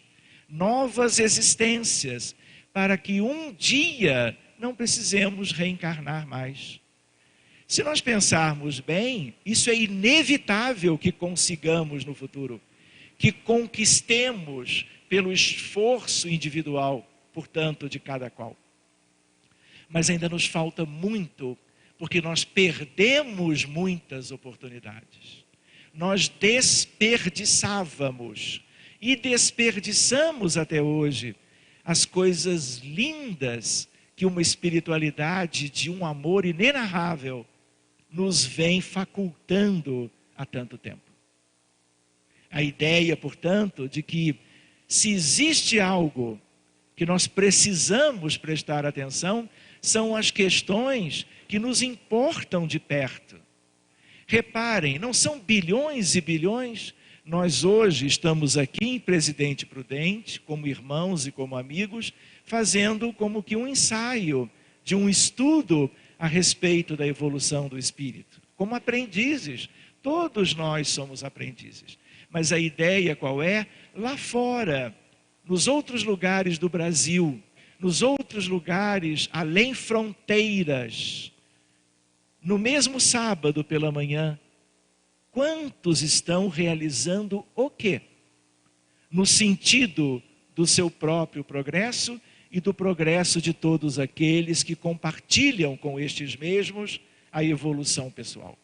novas existências, para que um dia não precisemos reencarnar mais. Se nós pensarmos bem, isso é inevitável que consigamos no futuro, que conquistemos pelo esforço individual, portanto, de cada qual. Mas ainda nos falta muito, porque nós perdemos muitas oportunidades. Nós desperdiçávamos e desperdiçamos até hoje as coisas lindas que uma espiritualidade de um amor inenarrável nos vem facultando há tanto tempo. A ideia, portanto, de que se existe algo que nós precisamos prestar atenção, são as questões que nos importam de perto. Reparem, não são bilhões e bilhões, Nós hoje estamos aqui em Presidente Prudente, como irmãos e como amigos, fazendo como que um ensaio de um estudo a respeito da evolução do espírito. Como aprendizes, todos nós somos aprendizes. Mas a ideia qual é? Lá fora, nos outros lugares do Brasil, nos outros lugares além fronteiras, no mesmo sábado pela manhã, quantos estão realizando o quê? No sentido do seu próprio progresso e do progresso de todos aqueles que compartilham com estes mesmos a evolução pessoal.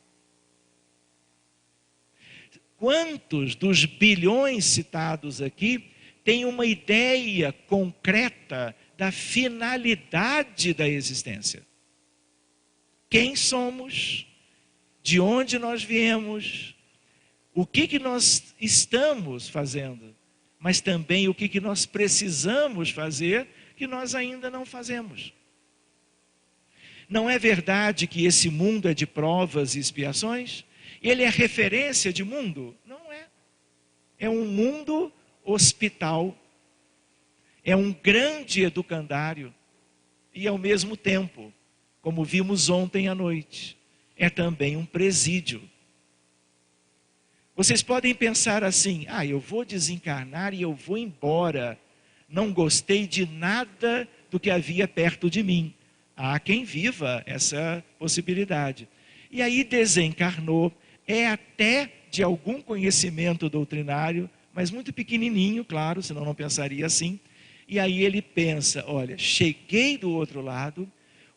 Quantos dos bilhões citados aqui têm uma ideia concreta da finalidade da existência? Quem somos? De onde nós viemos? O que nós estamos fazendo? Mas também o que nós precisamos fazer que nós ainda não fazemos. Não é verdade que esse mundo é de provas e expiações? Ele é referência de mundo? Não é. É um mundo hospital. É um grande educandário. E ao mesmo tempo, como vimos ontem à noite, é também um presídio. Vocês podem pensar assim: eu vou desencarnar e eu vou embora. Não gostei de nada do que havia perto de mim. Há quem viva essa possibilidade. E aí desencarnou, é até de algum conhecimento doutrinário, mas muito pequenininho, claro, senão não pensaria assim. E aí ele pensa: olha, cheguei do outro lado,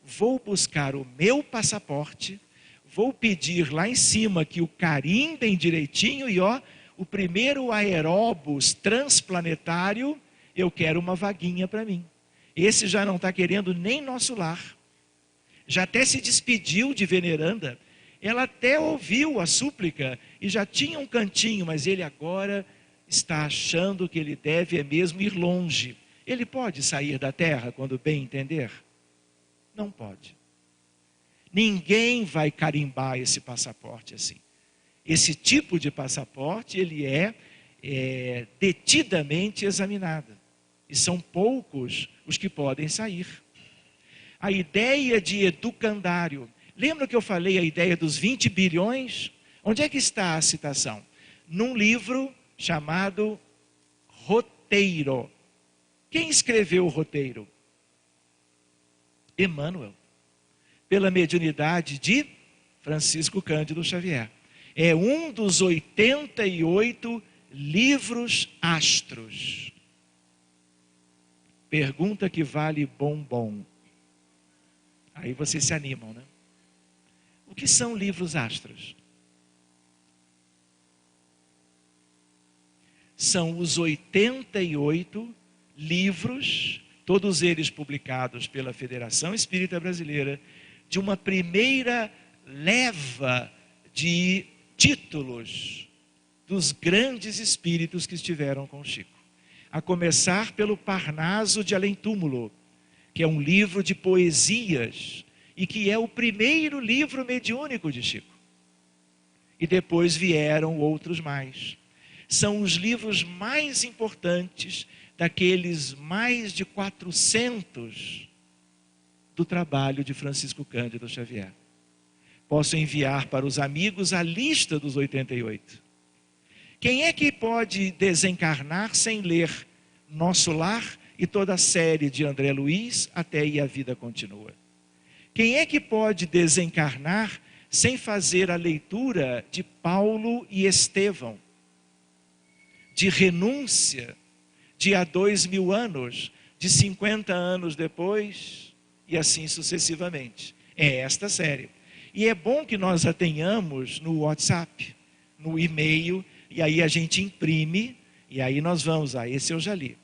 vou buscar o meu passaporte, vou pedir lá em cima que o carimbem direitinho e o primeiro aeróbus transplanetário, eu quero uma vaguinha para mim. Esse já não está querendo nem nosso lar. Já até se despediu de veneranda. Ela até ouviu a súplica e já tinha um cantinho, mas ele agora está achando que ele deve mesmo ir longe. Ele pode sair da terra quando bem entender? Não pode. Ninguém vai carimbar esse passaporte assim. Esse tipo de passaporte, ele é detidamente examinado. E são poucos os que podem sair. A ideia de educandário. Lembra que eu falei a ideia dos 20 bilhões? Onde é que está a citação? Num livro chamado Roteiro. Quem escreveu o roteiro? Emmanuel. Pela mediunidade de Francisco Cândido Xavier. É um dos 88 livros astros. Pergunta que vale bombom. Aí vocês se animam, né? O que são livros astros? São os 88 livros, todos eles publicados pela Federação Espírita Brasileira, de uma primeira leva de títulos dos grandes espíritos que estiveram com Chico. A começar pelo Parnaso de Além Túmulo, que é um livro de poesias e que é o primeiro livro mediúnico de Chico. E depois vieram outros mais. São os livros mais importantes daqueles mais de 400 do trabalho de Francisco Cândido Xavier. Posso enviar para os amigos a lista dos 88. Quem é que pode desencarnar sem ler Nosso Lar e toda a série de André Luiz até E a Vida Continua? Quem é que pode desencarnar sem fazer a leitura de Paulo e Estevão? De renúncia, de há 2000 anos, de 50 anos depois, e assim sucessivamente. É esta série. E é bom que nós a tenhamos no WhatsApp, no e-mail, e aí a gente imprime, e aí nós vamos, esse eu já li.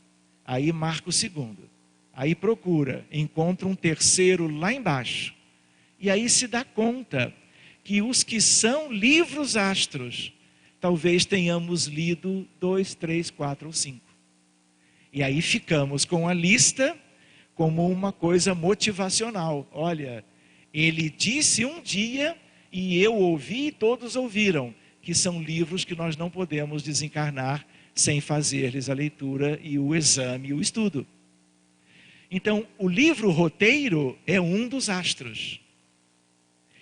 Aí marca o segundo. Aí procura, encontra um terceiro lá embaixo. E aí se dá conta que os que são livros astros, talvez tenhamos lido 2, 3, 4 ou 5. E aí ficamos com a lista como uma coisa motivacional. Olha, ele disse um dia, e eu ouvi e todos ouviram, que são livros que nós não podemos desencarnar sem fazer-lhes a leitura e o exame e o estudo. Então, o livro roteiro é um dos astros.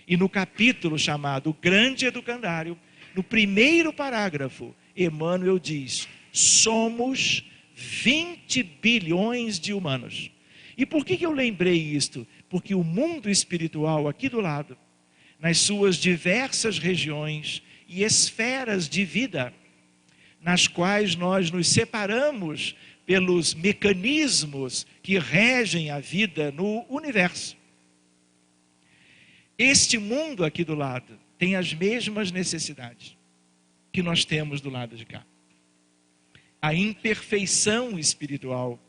E no capítulo chamado Grande Educandário, no primeiro parágrafo, Emmanuel diz: somos 20 bilhões de humanos. E por que eu lembrei isto? Porque o mundo espiritual aqui do lado, nas suas diversas regiões e esferas de vida, nas quais nós nos separamos pelos mecanismos que regem a vida no universo. Este mundo aqui do lado tem as mesmas necessidades que nós temos do lado de cá. A imperfeição espiritual,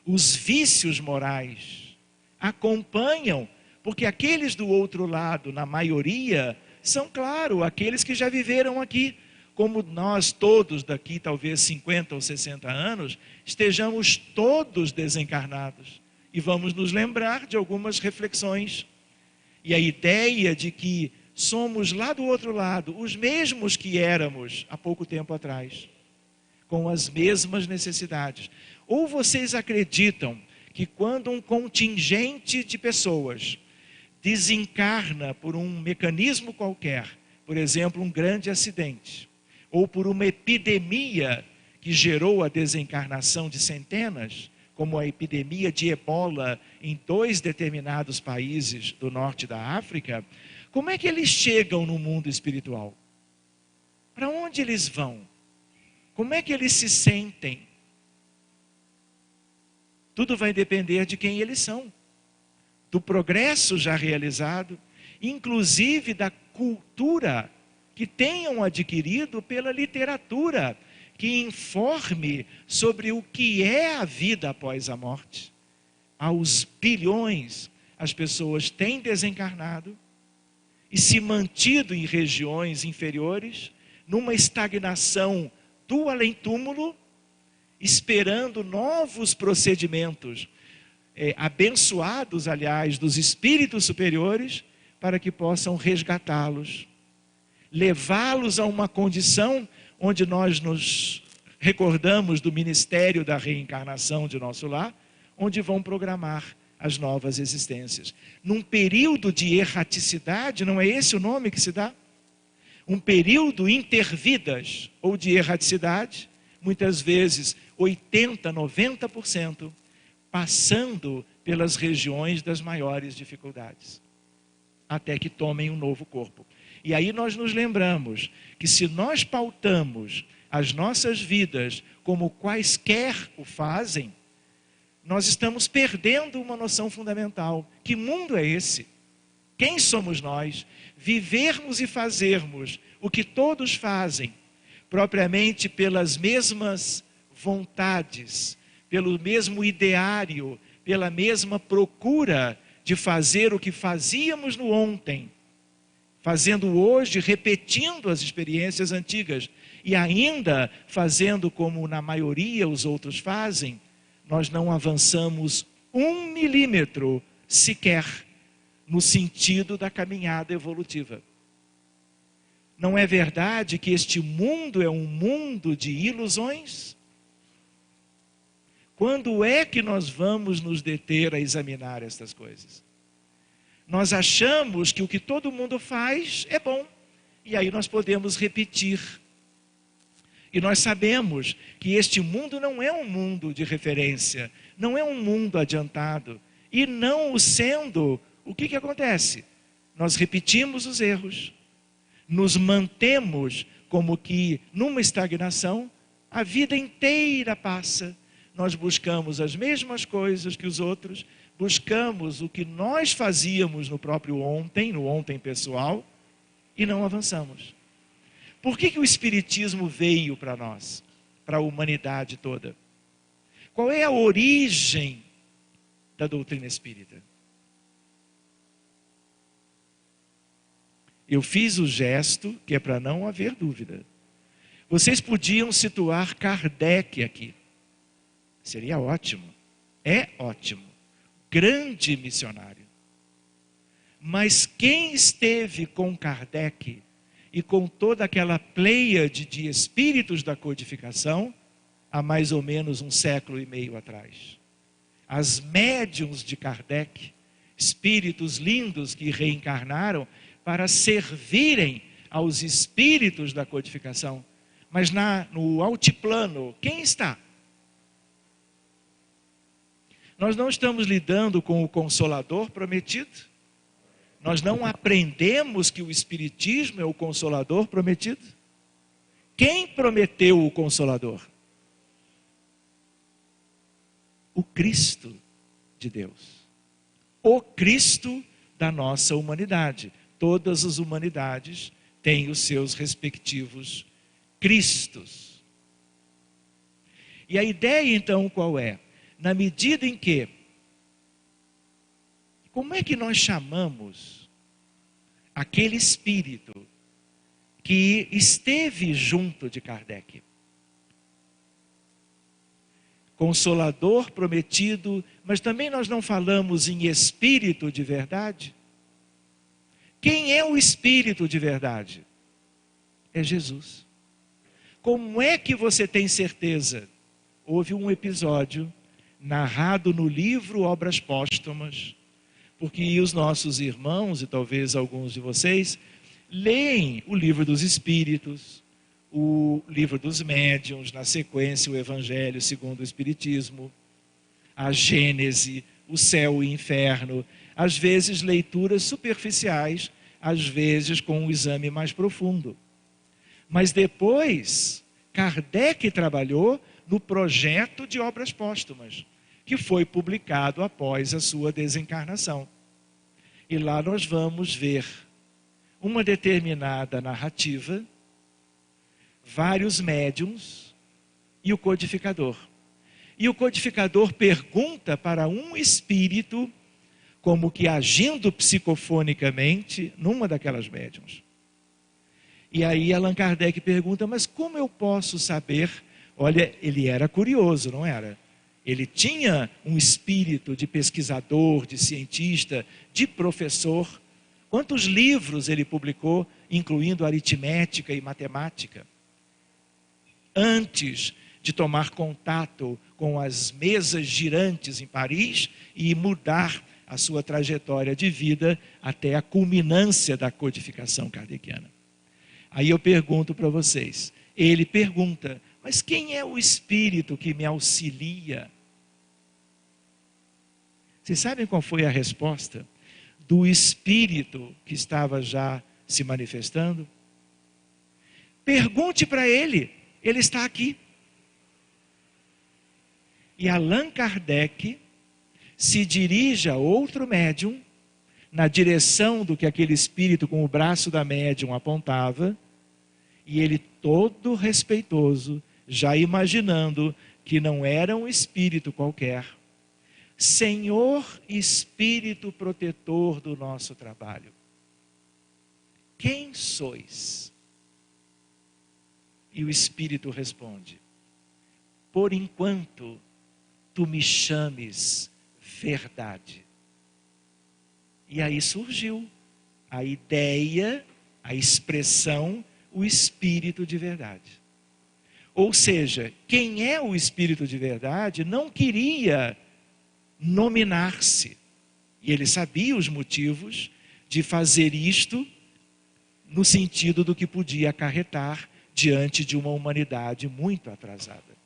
os vícios morais acompanham, porque aqueles do outro lado, na maioria, são, claro, aqueles que já viveram aqui. Como nós todos daqui, talvez 50 ou 60 anos, estejamos todos desencarnados. E vamos nos lembrar de algumas reflexões. E a ideia de que somos lá do outro lado, os mesmos que éramos há pouco tempo atrás, com as mesmas necessidades. Ou vocês acreditam que quando um contingente de pessoas desencarna por um mecanismo qualquer, por exemplo, um grande acidente, ou por uma epidemia que gerou a desencarnação de centenas, como a epidemia de ebola em 2 determinados países do norte da África, como é que eles chegam no mundo espiritual? Para onde eles vão? Como é que eles se sentem? Tudo vai depender de quem eles são, do progresso já realizado, inclusive da cultura que tenham adquirido pela literatura, que informe sobre o que é a vida após a morte. Aos bilhões, as pessoas têm desencarnado e se mantido em regiões inferiores, numa estagnação do além-túmulo, esperando novos procedimentos, abençoados, aliás, dos espíritos superiores, para que possam resgatá-los, levá-los a uma condição onde nós nos recordamos do ministério da reencarnação de nosso lar, onde vão programar as novas existências. Num período de erraticidade, não é esse o nome que se dá? Um período intervidas ou de erraticidade, muitas vezes 80%, 90%, passando pelas regiões das maiores dificuldades, até que tomem um novo corpo. E aí nós nos lembramos que se nós pautamos as nossas vidas como quaisquer o fazem, nós estamos perdendo uma noção fundamental. Que mundo é esse? Quem somos nós? Vivermos e fazermos o que todos fazem, propriamente pelas mesmas vontades, pelo mesmo ideário, pela mesma procura de fazer o que fazíamos no ontem, fazendo hoje, repetindo as experiências antigas e ainda fazendo como na maioria os outros fazem, nós não avançamos 1 milímetro sequer no sentido da caminhada evolutiva. Não é verdade que este mundo é um mundo de ilusões? Quando é que nós vamos nos deter a examinar estas coisas? Nós achamos que o que todo mundo faz é bom, e aí nós podemos repetir. E nós sabemos que este mundo não é um mundo de referência, não é um mundo adiantado. E não o sendo, o que acontece? Nós repetimos os erros, nos mantemos como que numa estagnação, a vida inteira passa. Nós buscamos as mesmas coisas que os outros, buscamos o que nós fazíamos no próprio ontem, no ontem pessoal, e não avançamos. Por que o Espiritismo veio para nós, para a humanidade toda? Qual é a origem da doutrina espírita? Eu fiz o gesto que é para não haver dúvida. Vocês podiam situar Kardec aqui. Seria ótimo. É ótimo. Grande missionário. Mas quem esteve com Kardec e com toda aquela pleiade de espíritos da codificação, há mais ou menos 1,5 séculos atrás. As médiuns de Kardec, espíritos lindos que reencarnaram para servirem aos espíritos da codificação. Mas no altiplano, quem está? Nós não estamos lidando com o Consolador prometido? Nós não aprendemos que o Espiritismo é o Consolador prometido? Quem prometeu o Consolador? O Cristo de Deus. O Cristo da nossa humanidade. Todas as humanidades têm os seus respectivos Cristos. E a ideia então qual é? Na medida em que, como é que nós chamamos aquele espírito que esteve junto de Kardec? Consolador prometido, mas também nós não falamos em espírito de verdade? Quem é o espírito de verdade? É Jesus. Como é que você tem certeza? Houve um episódio narrado no livro Obras Póstumas, porque os nossos irmãos, e talvez alguns de vocês, leem o livro dos Espíritos, o livro dos Médiuns, na sequência o Evangelho segundo o Espiritismo, a Gênese, o céu e o inferno, às vezes leituras superficiais, às vezes com um exame mais profundo. Mas depois, Kardec trabalhou no projeto de Obras Póstumas, que foi publicado após a sua desencarnação. E lá nós vamos ver uma determinada narrativa, vários médiuns e o codificador. E o codificador pergunta para um espírito, como que agindo psicofonicamente, numa daquelas médiuns. E aí Allan Kardec pergunta, mas como eu posso saber? Olha, ele era curioso, não era? Ele tinha um espírito de pesquisador, de cientista, de professor. Quantos livros ele publicou, incluindo aritmética e matemática? Antes de tomar contato com as mesas girantes em Paris e mudar a sua trajetória de vida até a culminância da codificação kardeciana. Aí eu pergunto para vocês, ele pergunta, mas quem é o espírito que me auxilia? Vocês sabem qual foi a resposta do espírito que estava já se manifestando? Pergunte para ele, ele está aqui. E Allan Kardec se dirige a outro médium, na direção do que aquele espírito com o braço da médium apontava, e ele todo respeitoso, já imaginando que não era um espírito qualquer. Senhor Espírito protetor do nosso trabalho, quem sois? E o Espírito responde, por enquanto tu me chames verdade. E aí surgiu a ideia, a expressão, o Espírito de verdade. Ou seja, quem é o Espírito de verdade não queria nominar-se. E ele sabia os motivos de fazer isto no sentido do que podia acarretar diante de uma humanidade muito atrasada.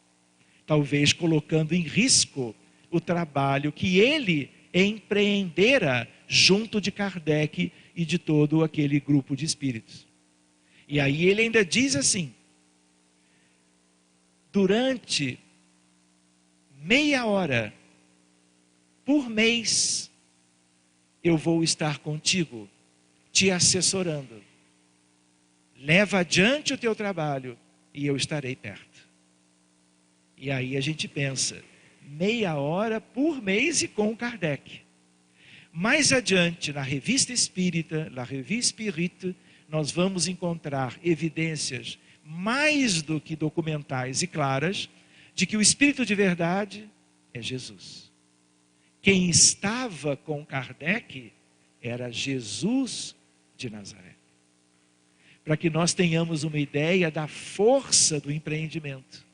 Talvez colocando em risco o trabalho que ele empreendera junto de Kardec e de todo aquele grupo de espíritos. E aí ele ainda diz assim, durante meia hora por mês eu vou estar contigo, te assessorando. Leva adiante o teu trabalho e eu estarei perto. E aí a gente pensa, meia hora por mês e com Kardec. Mais adiante, na Revista Espírita, na Revue Spirite, nós vamos encontrar evidências mais do que documentais e claras de que o Espírito de verdade é Jesus. Quem estava com Kardec era Jesus de Nazaré. para que nós tenhamos uma ideia da força do empreendimento,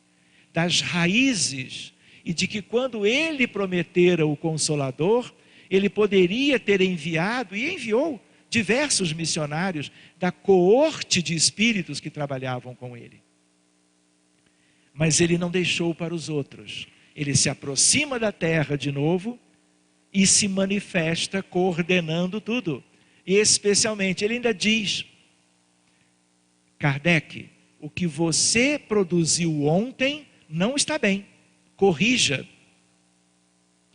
das raízes, e de que quando ele prometera o Consolador, ele poderia ter enviado, e enviou, diversos missionários da coorte de espíritos que trabalhavam com ele. Mas ele não deixou para os outros. Ele se aproxima da terra de novo e se manifesta coordenando tudo. E especialmente, ele ainda diz: Kardec, o que você produziu ontem não está bem, corrija.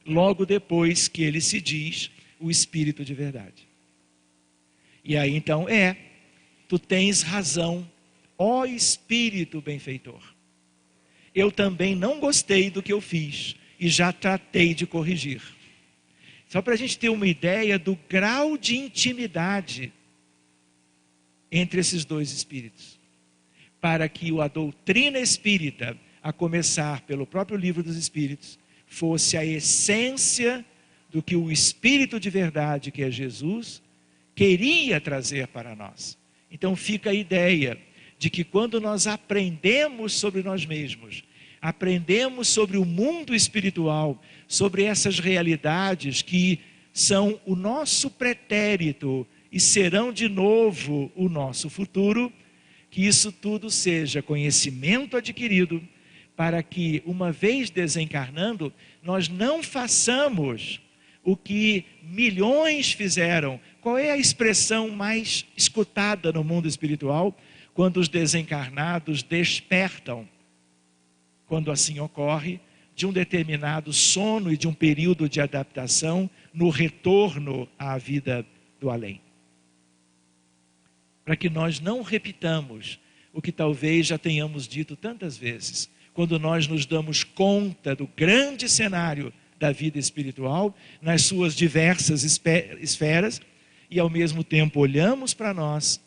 Logo depois que ele se diz o Espírito de verdade. E aí então tu tens razão, ó Espírito benfeitor. Eu também não gostei do que eu fiz e já tratei de corrigir. Só para a gente ter uma ideia do grau de intimidade entre esses dois espíritos. Para que a doutrina espírita, a começar pelo próprio Livro dos Espíritos, fosse a essência do que o Espírito de verdade, que é Jesus, queria trazer para nós. Então fica a ideia de que quando nós aprendemos sobre nós mesmos, aprendemos sobre o mundo espiritual, sobre essas realidades que são o nosso pretérito e serão de novo o nosso futuro, que isso tudo seja conhecimento adquirido, para que, uma vez desencarnando, nós não façamos o que milhões fizeram. Qual é a expressão mais escutada no mundo espiritual? Quando os desencarnados despertam, quando assim ocorre, de um determinado sono e de um período de adaptação no retorno à vida do além. Para que nós não repitamos o que talvez já tenhamos dito tantas vezes, quando nós nos damos conta do grande cenário da vida espiritual, nas suas diversas esferas, e ao mesmo tempo olhamos para nós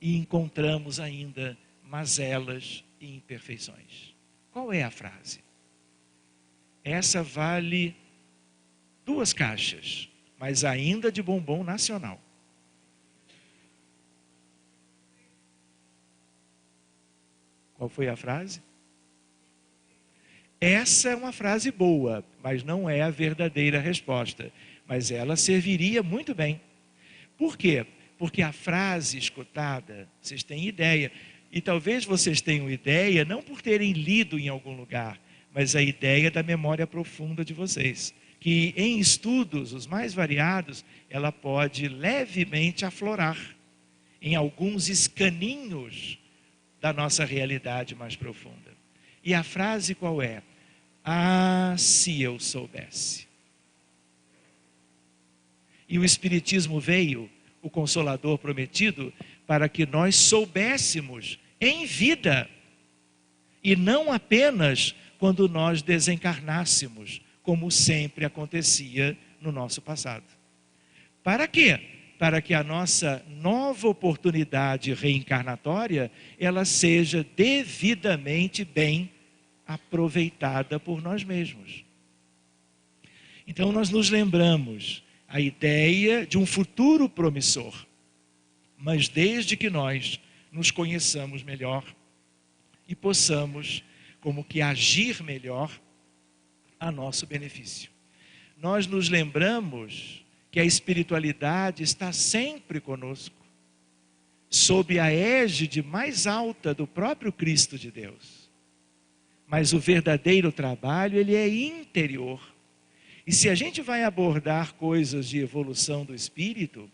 e encontramos ainda mazelas e imperfeições. Qual é a frase? Essa vale 2 caixas, mas ainda de bombom nacional. Qual foi a frase? Essa é uma frase boa, mas não é a verdadeira resposta. Mas ela serviria muito bem. Por quê? Porque a frase escutada, vocês têm ideia, e talvez vocês tenham ideia, não por terem lido em algum lugar, mas a ideia da memória profunda de vocês, que em estudos, os mais variados, ela pode levemente aflorar em alguns escaninhos da nossa realidade mais profunda. E a frase qual é? Ah, se eu soubesse. E o Espiritismo veio, o Consolador prometido, para que nós soubéssemos em vida, e não apenas quando nós desencarnássemos, como sempre acontecia no nosso passado. Para quê? Para que a nossa nova oportunidade reencarnatória, ela seja devidamente bem aproveitada por nós mesmos. Então nós nos lembramos a ideia de um futuro promissor, mas desde que nós nos conheçamos melhor e possamos como que agir melhor a nosso benefício. Nós nos lembramos que a espiritualidade está sempre conosco, sob a égide mais alta do próprio Cristo de Deus. Mas o verdadeiro trabalho, ele é interior. E se a gente vai abordar coisas de evolução do espírito,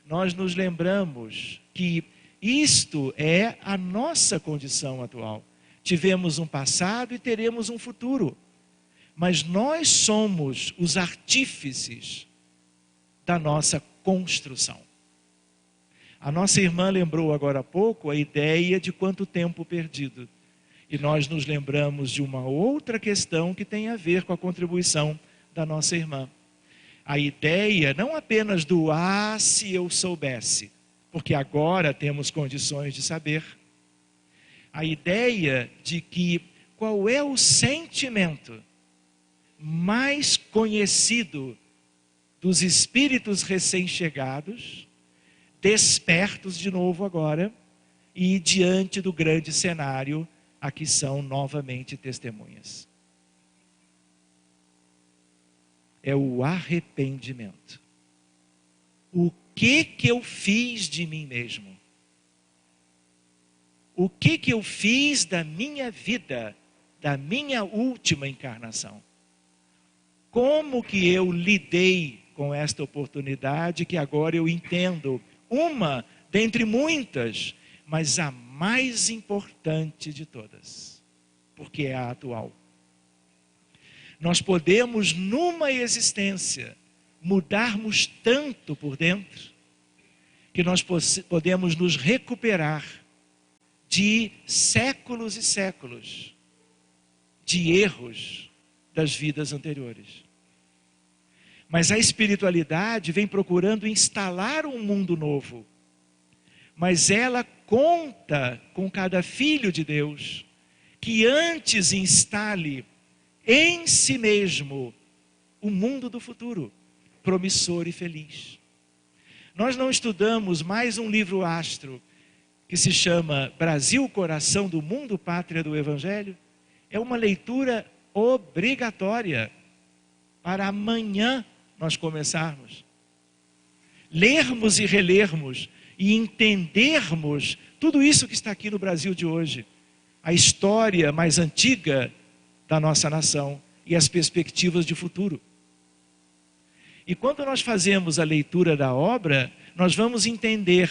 nós nos lembramos que isto é a nossa condição atual. Tivemos um passado e teremos um futuro. Mas nós somos os artífices da nossa construção. A nossa irmã lembrou agora há pouco a ideia de quanto tempo perdido. E nós nos lembramos de uma outra questão que tem a ver com a contribuição da nossa irmã. A ideia não apenas do se eu soubesse, porque agora temos condições de saber. A ideia de que qual é o sentimento mais conhecido dos espíritos recém-chegados, despertos de novo agora, e diante do grande cenário, aqui são novamente testemunhas. É o arrependimento. O que eu fiz de mim mesmo? O que eu fiz da minha vida, da minha última encarnação? Como que eu lidei com esta oportunidade que agora eu entendo? Uma dentre muitas, mas a mais importante de todas, porque é a atual. Nós podemos, numa existência, mudarmos tanto por dentro, que nós podemos nos recuperar de séculos e séculos de erros das vidas anteriores. Mas a espiritualidade vem procurando instalar um mundo novo. Mas ela conta com cada filho de Deus que antes instale em si mesmo o mundo do futuro, promissor e feliz. Nós não estudamos mais um livro astro que se chama Brasil, Coração do Mundo, Pátria do Evangelho. É uma leitura obrigatória para amanhã nós começarmos. Lermos e relermos e entendermos tudo isso que está aqui no Brasil de hoje. A história mais antiga da nossa nação e as perspectivas de futuro. E quando nós fazemos a leitura da obra, nós vamos entender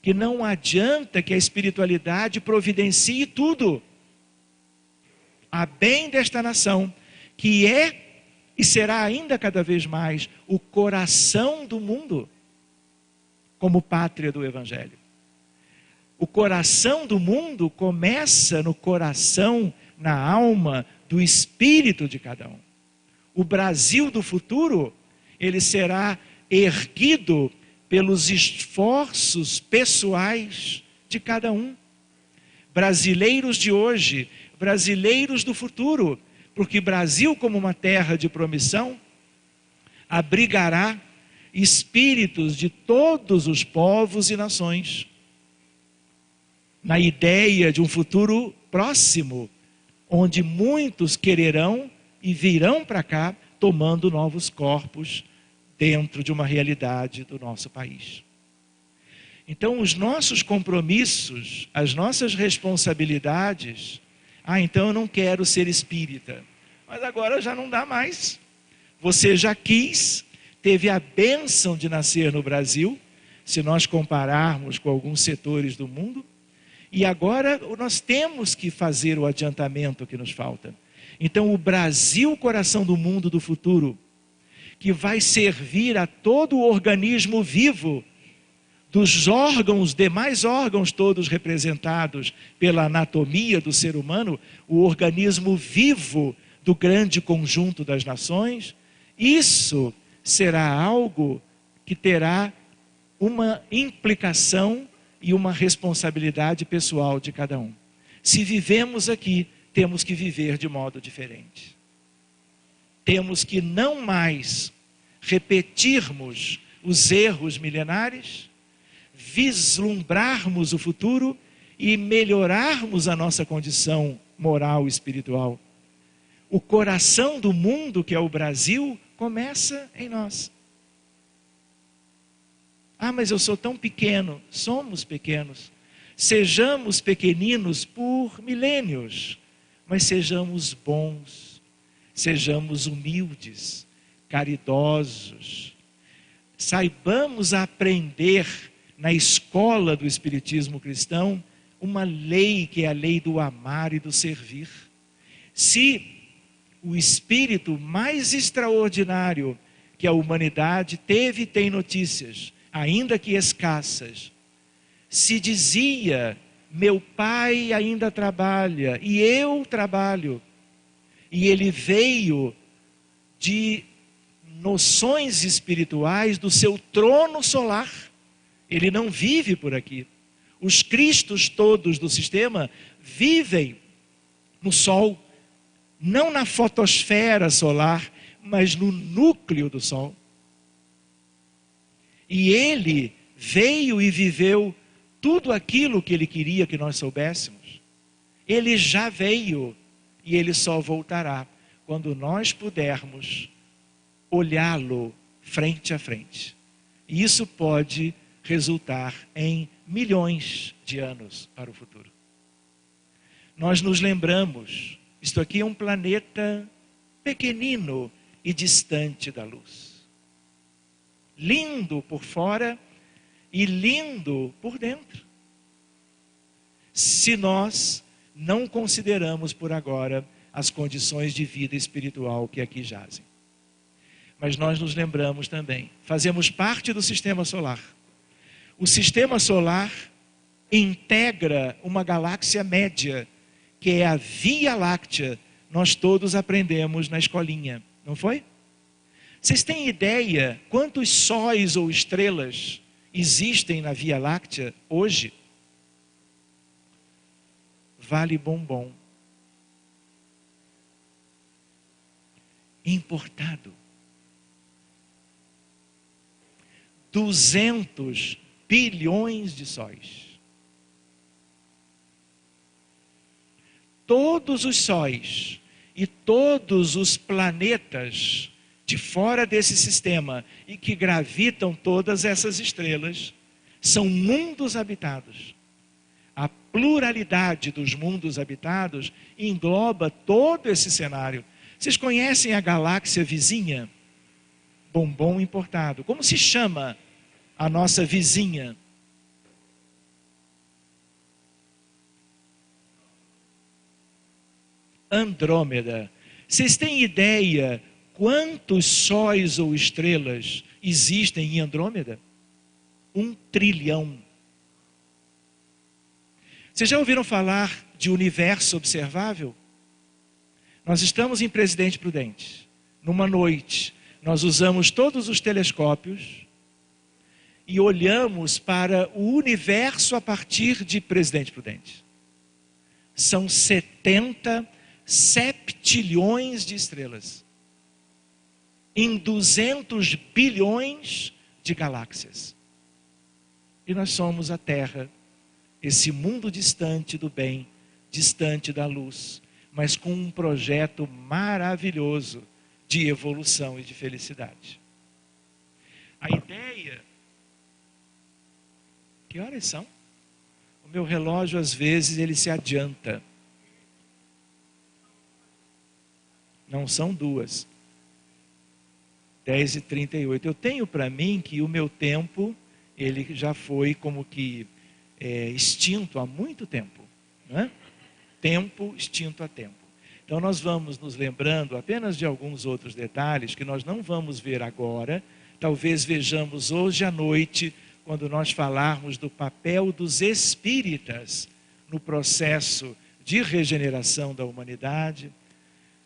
que não adianta que a espiritualidade providencie tudo. A bem desta nação, que é e será ainda cada vez mais o coração do mundo, como pátria do Evangelho. O coração do mundo começa no coração, na alma, do espírito de cada um. O Brasil do futuro, ele será erguido pelos esforços pessoais de cada um. Brasileiros de hoje, brasileiros do futuro, porque Brasil, como uma terra de promissão, abrigará espíritos de todos os povos e nações, na ideia de um futuro próximo, onde muitos quererão e virão para cá, tomando novos corpos dentro de uma realidade do nosso país. Então, os nossos compromissos, as nossas responsabilidades, então eu não quero ser espírita, mas agora já não dá mais. Você já quis, teve a bênção de nascer no Brasil, se nós compararmos com alguns setores do mundo, e agora nós temos que fazer o adiantamento que nos falta. Então o Brasil, coração do mundo do futuro, que vai servir a todo o organismo vivo, dos órgãos, demais órgãos todos representados pela anatomia do ser humano, o organismo vivo do grande conjunto das nações, isso será algo que terá uma implicação e uma responsabilidade pessoal de cada um. Se vivemos aqui, temos que viver de modo diferente. Temos que não mais repetirmos os erros milenares, vislumbrarmos o futuro e melhorarmos a nossa condição moral e espiritual. O coração do mundo, que é o Brasil, começa em nós. Mas eu sou tão pequeno. Somos pequenos. Sejamos pequeninos por milênios, mas sejamos bons, sejamos humildes, caridosos. Saibamos aprender na escola do Espiritismo cristão uma lei que é a lei do amar e do servir. Se o espírito mais extraordinário que a humanidade teve e tem notícias, ainda que escassas, se dizia: meu pai ainda trabalha e eu trabalho, e ele veio de noções espirituais do seu trono solar. Ele não vive por aqui. Os cristos todos do sistema vivem no Sol, não na fotosfera solar, mas no núcleo do Sol. E ele veio e viveu tudo aquilo que Ele queria que nós soubéssemos. Ele já veio e Ele só voltará quando nós pudermos olhá-lo frente a frente. E isso pode resultar em milhões de anos para o futuro. Nós nos lembramos, isto aqui é um planeta pequenino e distante da luz. Lindo por fora e lindo por dentro. Se nós não consideramos por agora as condições de vida espiritual que aqui jazem. Mas nós nos lembramos também, fazemos parte do sistema solar. O sistema solar integra uma galáxia média, que é a Via Láctea. Nós todos aprendemos na escolinha, não foi? Vocês têm ideia quantos sóis ou estrelas existem na Via Láctea hoje? Vale bombom. Importado. 200 bilhões de sóis. Todos os sóis e todos os planetas de fora desse sistema e que gravitam todas essas estrelas são mundos habitados. A pluralidade dos mundos habitados engloba todo esse cenário. Vocês conhecem a galáxia vizinha? Bombom importado. Como se chama a nossa vizinha? Andrômeda. Vocês têm ideia quantos sóis ou estrelas existem em Andrômeda? 1 trilhão. Vocês já ouviram falar de universo observável? Nós estamos em Presidente Prudente. Numa noite, nós usamos todos os telescópios e olhamos para o universo a partir de Presidente Prudente. São 70 septilhões de estrelas em 200 bilhões de galáxias. E nós somos a Terra, esse mundo distante do bem, distante da luz, mas com um projeto maravilhoso de evolução e de felicidade. A ideia... Que horas são? O meu relógio, às vezes, ele se adianta. Não são 2. 10h38. Eu tenho para mim que o meu tempo, ele já foi como que extinto há muito tempo. Não é? Tempo extinto há tempo. Então nós vamos nos lembrando apenas de alguns outros detalhes que nós não vamos ver agora. Talvez vejamos hoje à noite, quando nós falarmos do papel dos espíritas no processo de regeneração da humanidade,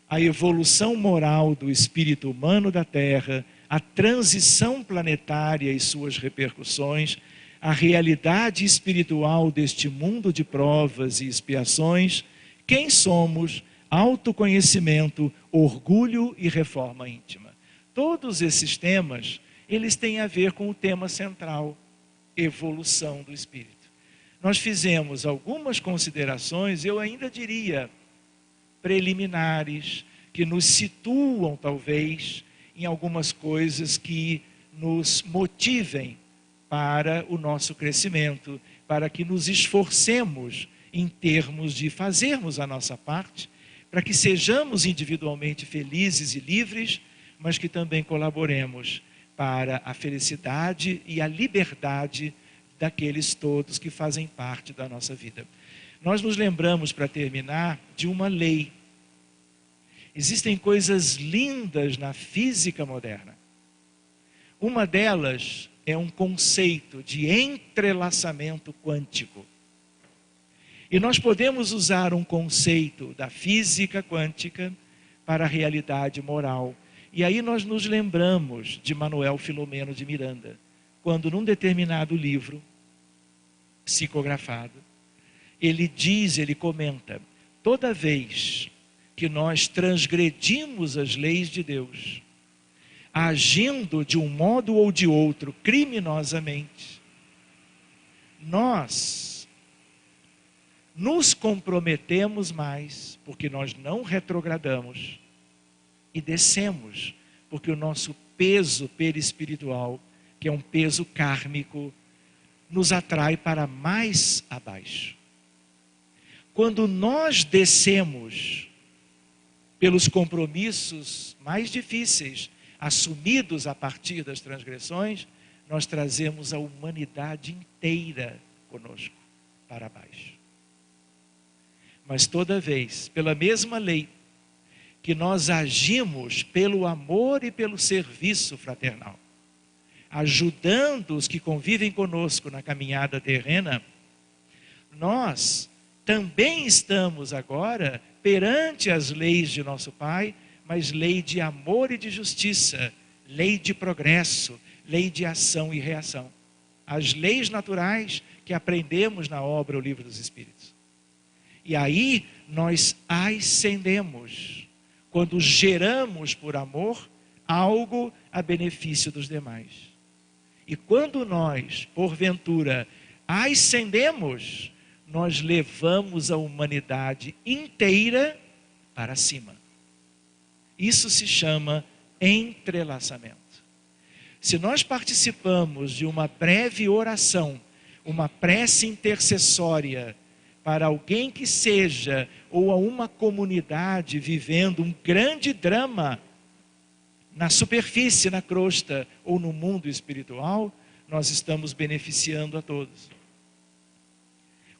a evolução moral do espírito humano da Terra, a transição planetária e suas repercussões, a realidade espiritual deste mundo de provas e expiações, quem somos, autoconhecimento, orgulho e reforma íntima. Todos esses temas, eles têm a ver com o tema central, evolução do espírito. Nós fizemos algumas considerações, eu ainda diria, preliminares, que nos situam talvez em algumas coisas que nos motivem para o nosso crescimento, para que nos esforcemos em termos de fazermos a nossa parte, para que sejamos individualmente felizes e livres, mas que também colaboremos para a felicidade e a liberdade daqueles todos que fazem parte da nossa vida. Nós nos lembramos, para terminar, de uma lei. Existem coisas lindas na física moderna. Uma delas é um conceito de entrelaçamento quântico. E nós podemos usar um conceito da física quântica para a realidade moral. E aí nós nos lembramos de Manuel Filomeno de Miranda, quando num determinado livro, psicografado, ele comenta, toda vez que nós transgredimos as leis de Deus, agindo de um modo ou de outro criminosamente, nós nos comprometemos mais, porque nós não retrogradamos, e descemos, porque o nosso peso perispiritual, que é um peso kármico, nos atrai para mais abaixo. Quando nós descemos pelos compromissos mais difíceis, assumidos a partir das transgressões, nós trazemos a humanidade inteira conosco para baixo. Mas toda vez, pela mesma lei, que nós agimos pelo amor e pelo serviço fraternal, ajudando os que convivem conosco na caminhada terrena, nós também estamos agora perante as leis de nosso Pai, mas lei de amor e de justiça, lei de progresso, lei de ação e reação. As leis naturais que aprendemos na obra O Livro dos Espíritos. E aí nós ascendemos, quando geramos por amor algo a benefício dos demais. E quando nós, porventura, ascendemos, nós levamos a humanidade inteira para cima. Isso se chama entrelaçamento. Se nós participamos de uma breve oração, uma prece intercessória para alguém que seja, ou a uma comunidade vivendo um grande drama na superfície, na crosta, ou no mundo espiritual, nós estamos beneficiando a todos.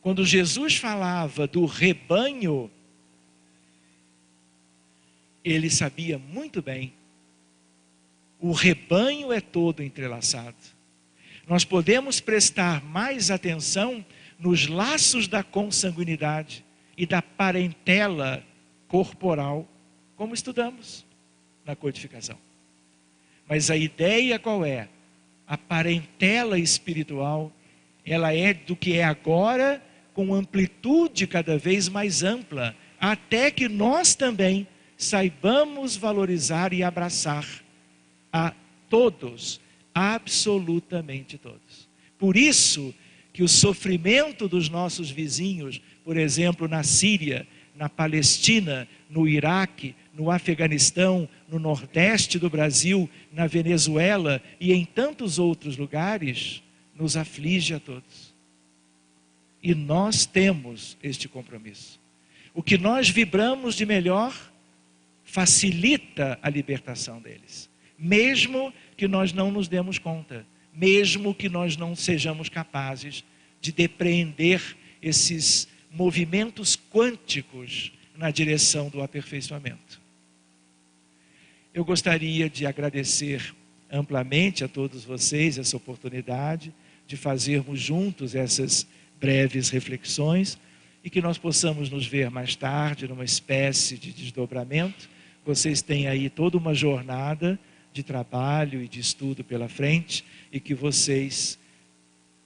Quando Jesus falava do rebanho, ele sabia muito bem, o rebanho é todo entrelaçado. Nós podemos prestar mais atenção nos laços da consanguinidade e da parentela corporal, como estudamos na codificação. Mas a ideia qual é? A parentela espiritual, ela é do que é agora, com amplitude cada vez mais ampla, até que nós também saibamos valorizar e abraçar a todos, absolutamente todos. Por isso que o sofrimento dos nossos vizinhos, por exemplo, na Síria, na Palestina, no Iraque, no Afeganistão, no Nordeste do Brasil, na Venezuela e em tantos outros lugares, nos aflige a todos. E nós temos este compromisso. O que nós vibramos de melhor facilita a libertação deles, mesmo que nós não nos demos conta, mesmo que nós não sejamos capazes de depreender esses movimentos quânticos na direção do aperfeiçoamento. Eu gostaria de agradecer amplamente a todos vocês essa oportunidade de fazermos juntos essas breves reflexões e que nós possamos nos ver mais tarde numa espécie de desdobramento. Vocês têm aí toda uma jornada de trabalho e de estudo pela frente e que vocês,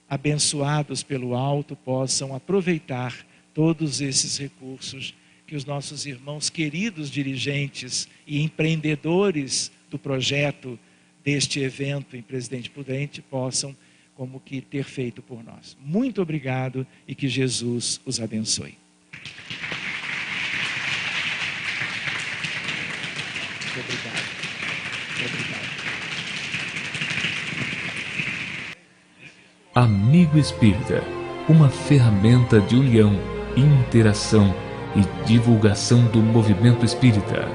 abençoados pelo alto, possam aproveitar todos esses recursos que os nossos irmãos queridos dirigentes e empreendedores do projeto deste evento em Presidente Prudente possam como que ter feito por nós. Muito obrigado e que Jesus os abençoe. Muito obrigado. Muito obrigado. Amigo Espírita, uma ferramenta de união, interação e divulgação do movimento espírita.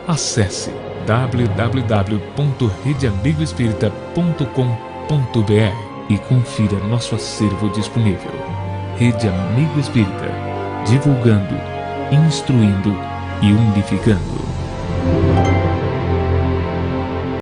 Acesse www.redeamigoespírita.com.br e confira nosso acervo disponível. Rede Amigo Espírita, divulgando, instruindo e unificando.